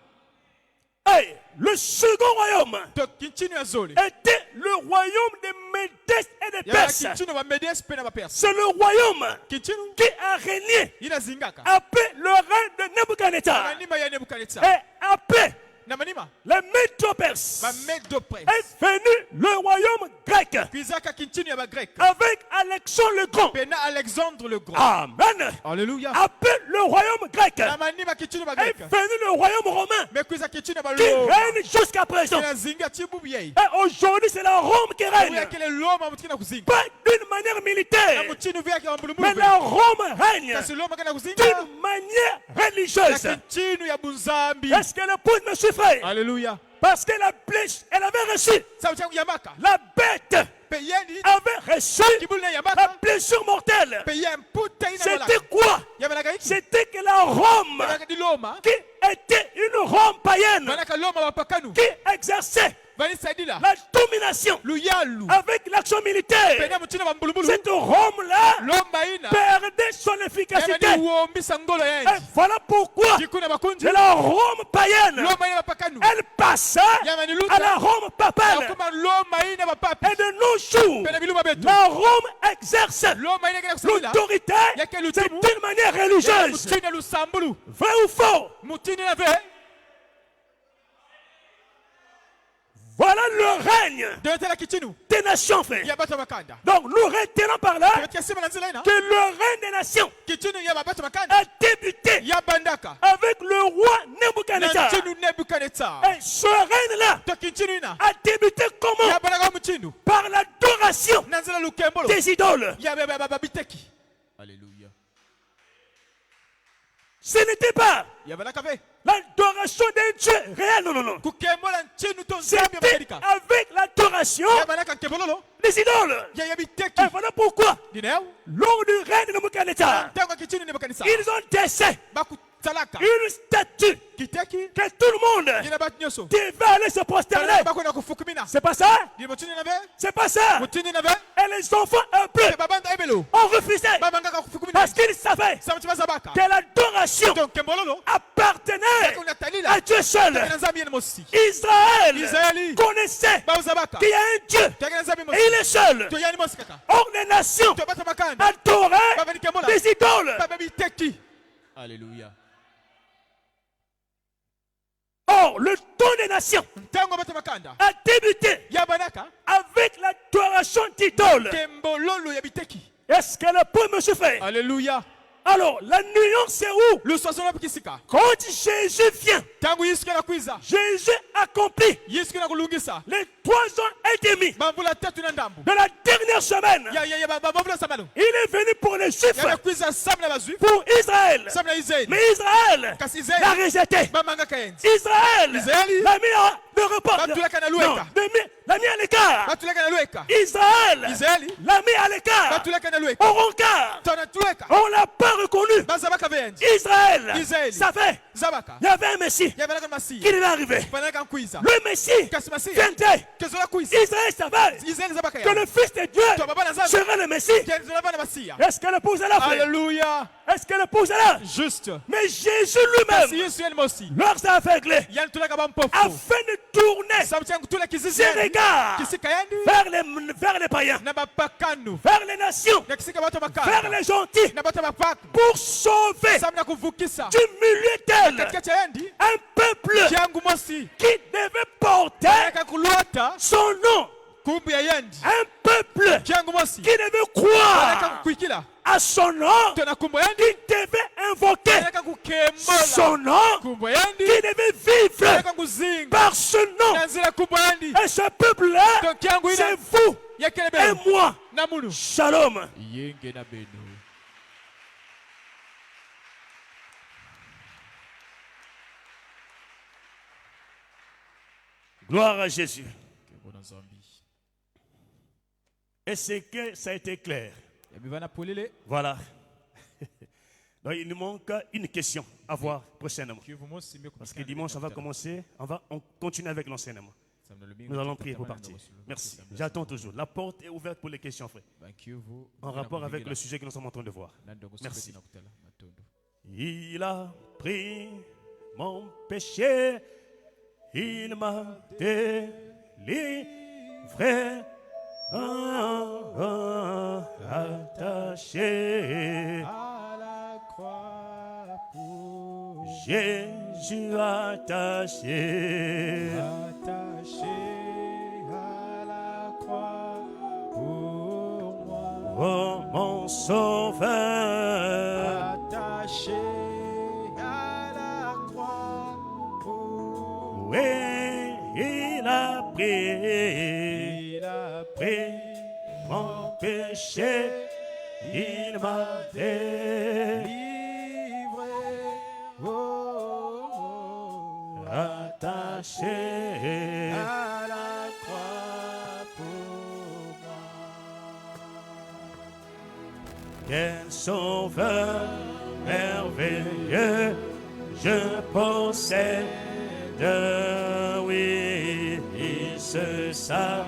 Et le second royaume toki nchinu ya zole était le royaume des Médès et des yavanaki Perses. nchinu bamedes pe na baperse C'est le royaume kinchinu qui a régné yina zingaka après le règne de Nebuchadnezzar manima ya Nebukadnezar et après na manima les Médo-Perses bamedo prince est venu le royaume grec kuizaka kinchinu ya bagrek avec Alexandre le Grand. pe na Alexandre le grand Amen. haleluya Après le royaume grec na manima kinchinu est bagrek venu le royaume romain me kuiza kinchinu ya qui baloma règne jusqu'à présent. na zinga chibubu yei Et aujourd'hui, c'est la Rome qui règne. yakele loma mutikina kuzinga Pas d'une manière na militaire, muchinu vyake wa mbulumulu mais la Rome règne kasi loma kana kuzinga d'une manière religieuse. na kinchinu ya bunzambi Est-ce que l'épouse me suit, frère? haleluya Parce que la blèche, elle avait reçu, sabu changu yamaka la bête pe yendi avait reçu kibulu na la yamaka blessure mortelle. pe yemputa ina C'était malaka quoi? yamalaka iki C'était que la Rome, malaka di loma qui était une Rome païenne, malaka loma bapakanu qui exerçait bani sadila la domination luyalu avec l'action militaire. pena muchinu ba mbulumulu Cette Rome-là lomba ina perdait son efficacité. yamani uombisa ngolo Et yendi voilà pourquoi jikuna bakunji de la Rome païenne, loma ina bapakanu elle passait yamani à luta la Rome papale. akuma loma ina bapapi Et de nos jours, pena biluma betu la Rome exerce loma ina kana kusabila l'autorité, yake c'est lutumu d'une manière religieuse. muchinu lusambulu Vrai ou faux? mutini na ve Voilà le règne deyotela kichinu des nations, frère. ya bato bakanda Donc nous retenons par là tebetia sima na nzela ina que le règne des nations kichinu ya babato bakanda a débuté bandaka avec le roi na Nebuchadnezzar. ntinu Nebukadnezar Et ce règne-là toki ntinu ina a débuté comment? yabalaka mu ntinu Par l'adoration na nzela lukembolo des idoles. ya babiteki. Alléluia. Ce n'était pas Yabalaka be l'adoration d'un Dieu réel, non, non, non. kukembola ntinu to nzambe C'était bakalika avec l'adoration yabalaka nkembololo des idoles. ya biteki Et voilà pourquoi, dineo lors du règne de Nebuchadnezzar, ntango kitinu Nebukadnezar ils ont dessiné bakutalaka une statue kiteki que tout le monde ina batu nyonso devait aller se prosterner. bakwenda kufukumina C'est pas ça? ndimo tinu na be C'est pas ça. mutinu na be Et les enfants hebreus babanda ebelo ont refusé babangaka kufukumina parce qu'ils savaient samuti bazabaka que l'adoration donc kembololo appartenait kuna talila à Dieu seul. na nzambe yene mosi Israël Israeli connaissait bazabaka qu'il y a un Dieu tagana nzambe et mosi il est seul. to yani mosi kaka Or, les nations to bata makanda adoraient babani kembola des idoles. baba biteki. Alléluia. Or, le temps des nations Ntango bata makanda a débuté yabanaka avec l'adoration d'idoles. kembololo ya biteki. Est-ce que le point me suffit? Alléluia. Alors, la nuance c'est où? Le soissons la pikisika Quand Jésus vient, tangu Yesu kana kwiza Jésus accomplit Yesu kana kulungisa les 3 ans et demi bavula tatu na ndambu de la dernière semaine. ya bavula samalo Il est venu pour les Juifs, ya kwiza samla bazwi pour Israël. samla Israël Mais Israël kasi l'a Israël rejeté. bamanga kayenzi Israël Israël l'a mis à le repas. Batulaka na Non, lueka. l'a mis à l'écart. batuleka na lweka Israël Israël l'a mis à l'écart. batuleka na lweka Au rencard. tona tuleka On l'a pas reconnu. bazabaka beyenzi Israël Israël. savait zabaka il y avait un Messie yabalaka qui masi devait arriver. panaka kwiza Le Messie kasi masi viendrait. kezola kwiza Israël savait Israël zabaka que ya le Fils de Dieu to baba na zambe serait le Messie. kezola bana masiya. Est-ce que l'épouse est là, frère? Alléluia. Est-ce que l'épouse est là? Juste Mais Jésus kasi lui-même Yesu yene mosi leur a aveuglés yani tulaka bampofu afin de tourner samuti yangu tula ses kizizi regards kisika yandi vers les païens, na bapakanu vers les nations, na kisika bato vers bakana les gentils, na bato bapaku pour sauver samu na kuvukisa du milieu d'elle katikati ya yandi un peuple kyangu mosi qui devait porter aka kulota son nom, kumbu ya yandi un peuple kyangu mosi qui devait aka croire kukwikila à son nom, tona kumbu ya yandi qui devait invoquer aka kukembola son nom, kumbu ya yandi qui devait vivre aka kuzinga par ce nom. na nzela kumbu ya yandi Et ce peuple-là, to kyangu c'est ina vous yakele et belo moi. na munu Shalom. yenge na beno. Gloire à Jésus. Kembo na zambi Est-ce que ça a été clair? yabivana polele Voilà. Donc il nous manque une question à voir prochainement. kivu mosi mbe Parce que dimanche, on continue avec l'enseignement. Nous allons prier pour partir. Merci. J'attends toujours. La porte est ouverte pour les questions, frère. En rapport avec le sujet que nous sommes en train de voir. Merci. Il a pris mon péché. Il m'a délivré. Attaché. à la croix pour Jésus attaché. attaché à la croix pour moi. Oh mon sauveur. Attaché à la croix pour Oui, il a pris. il a Pris mon péché. Il m'a délivré. livré. Oh, Attaché. à la croix pour moi. Quel sauveur merveilleux je possède, oui, il se sacrifie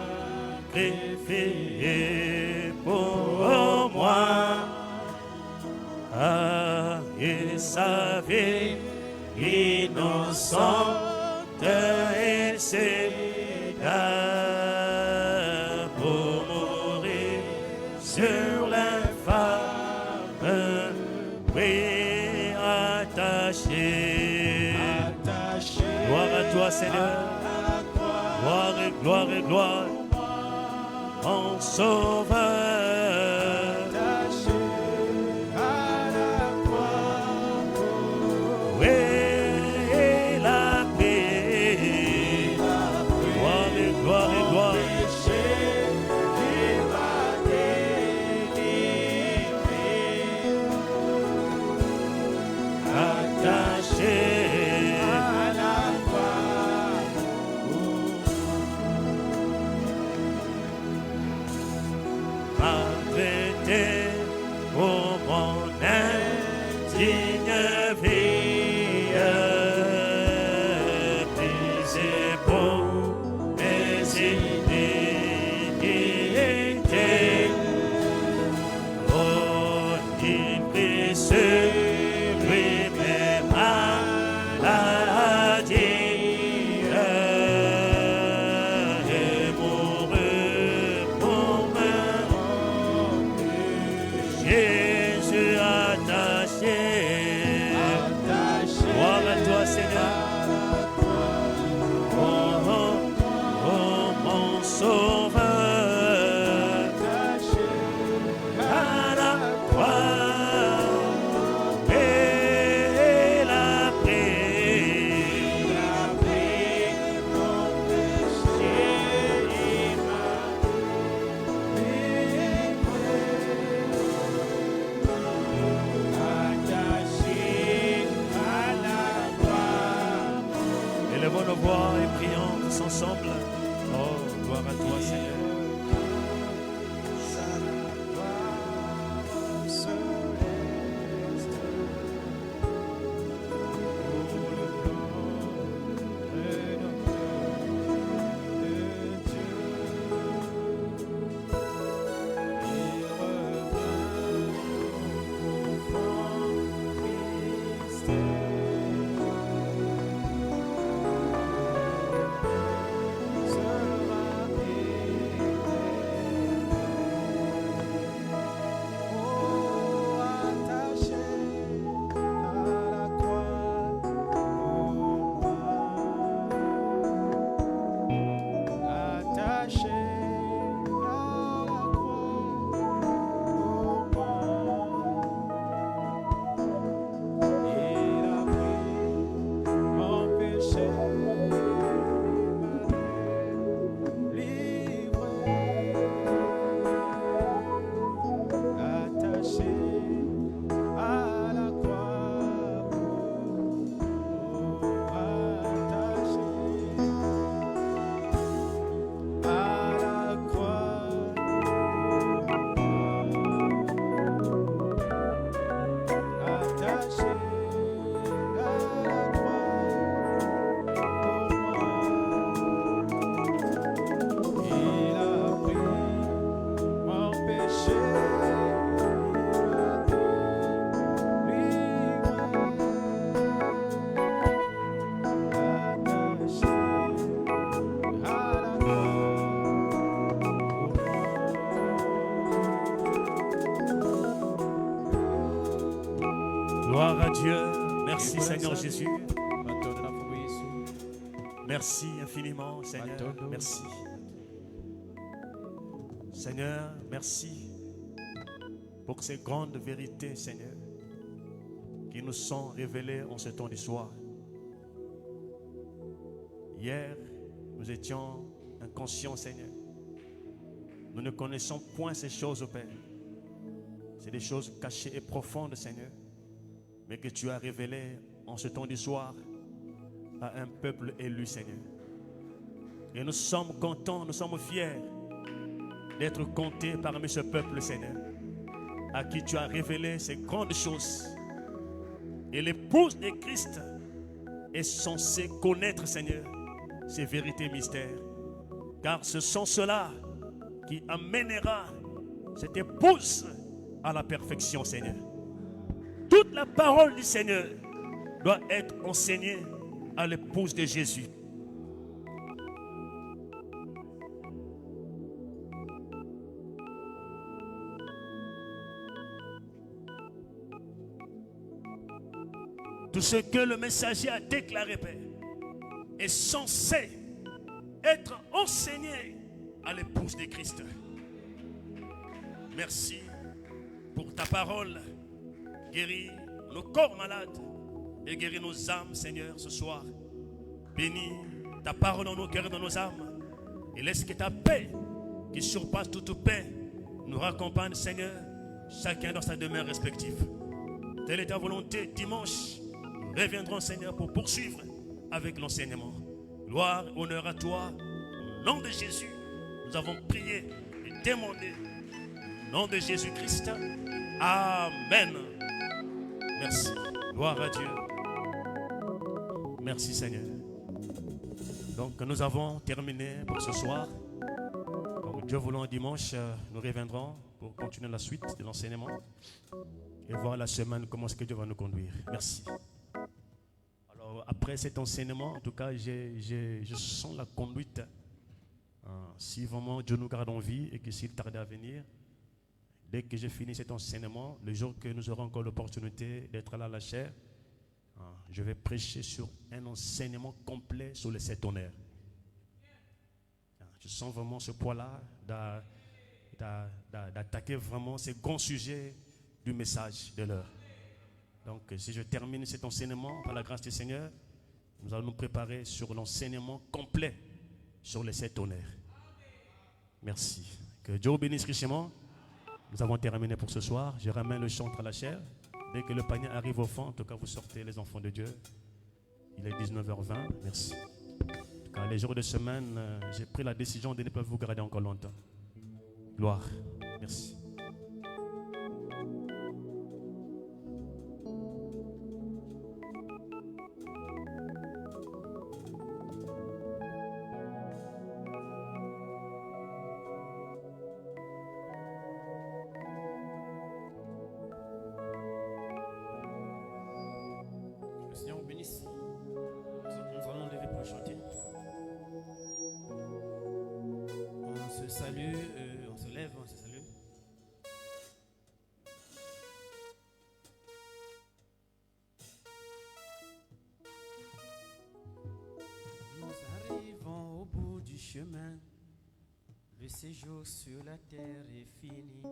pour moi. Ah, et sa vie innocente et c'est là pour mourir sur l'infâme, oui, attaché. Attaché Gloire à toi, Seigneur. à la croix. Gloire et gloire et gloire. Mon sauveur. Attaché à la croix pour à la croix. Maltraité pour mon indigne vie, brisé pour mes iniquités. Oh, il prit sur lui mes maladies et mourut pour me rendre. Jésus attaché. Gloire à toi, Seigneur. Oh, oh, oh, mon sauveur, à la croix, et la paix, Mon péché, il m'a attaché à la croix. élevons nos voix et prions tous ensemble. Oh, gloire à toi, Seigneur. Gloire à Dieu. Merci, Seigneur Jésus. Merci infiniment, Seigneur. Merci. Seigneur, merci pour ces grandes vérités, Seigneur, qui nous sont révélées en ce temps du soir. Hier, nous étions inconscients, Seigneur. Nous ne connaissons point ces choses, au Père. C'est des choses cachées et profondes, Seigneur, mais que tu as révélées en ce temps du soir à un peuple élu, Seigneur. Et nous sommes contents, nous sommes fiers d'être comptés parmi ce peuple, Seigneur, à qui tu as révélé ces grandes choses. Et l'épouse de Christ est censée connaître, Seigneur, ces vérités mystères. Car ce sont ceux-là qui amènera cette épouse à la perfection, Seigneur. Toute la parole du Seigneur doit être enseignée à l'épouse de Jésus. Tout ce que le messager a déclaré, Père, est censé être enseigné à l'épouse de Christ. Merci pour ta parole. Guéris nos corps malades et guéris nos âmes, Seigneur, ce soir. Bénis ta parole dans nos cœurs et dans nos âmes. Et laisse que ta paix, qui surpasse toute paix, nous raccompagne, Seigneur, chacun dans sa demeure respective. Telle est ta volonté dimanche. Nous reviendrons, Seigneur, pour poursuivre avec l'enseignement. Gloire, honneur à toi. Au nom de Jésus, nous avons prié et demandé. Au nom de Jésus-Christ. Amen. Merci. Gloire à Dieu. Merci, Seigneur. Donc, nous avons terminé pour ce soir. Donc, Dieu voulant, dimanche, nous reviendrons pour continuer la suite de l'enseignement et voir la semaine comment est-ce que Dieu va nous conduire. Merci. Alors, après cet enseignement, en tout cas, je sens la conduite. Si vraiment Dieu nous garde en vie et que s'il tarde à venir, dès que j'ai fini cet enseignement, le jour que nous aurons encore l'opportunité d'être là à la chair, je vais prêcher sur un enseignement complet sur les 7 honneurs. Je sens vraiment ce poids-là d'attaquer vraiment ces grands sujets du message de l'heure. Donc, si je termine cet enseignement, par la grâce du Seigneur, nous allons nous préparer sur l'enseignement complet sur les 7 honneurs. Merci. Que Dieu vous bénisse richement. Nous avons terminé pour ce soir. Je ramène le chantre à la chair. Dès que le panier arrive au fond, en tout cas, vous sortez les enfants de Dieu. Il est 19h20. Merci. En tout cas, les jours de semaine, j'ai pris la décision de ne pas vous garder encore longtemps. Gloire. Merci. Le Seigneur vous bénisse. Nous allons lever pour chanter. On se salue, on se lève, on se salue. Nous arrivons au bout du chemin. Le séjour sur la terre est fini.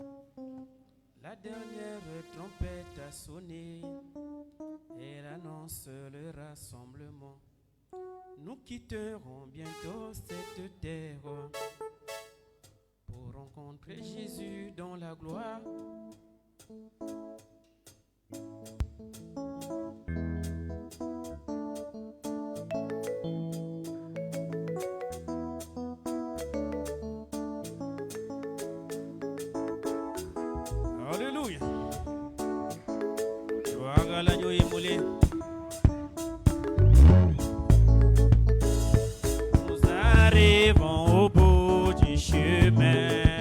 La dernière trompette a sonné. Elle annonce le rassemblement. Nous quitterons bientôt cette terre pour rencontrer Jésus dans la gloire. Alléluia. Gloire à l'agneau immolé. Nous arrivons au bout du chemin.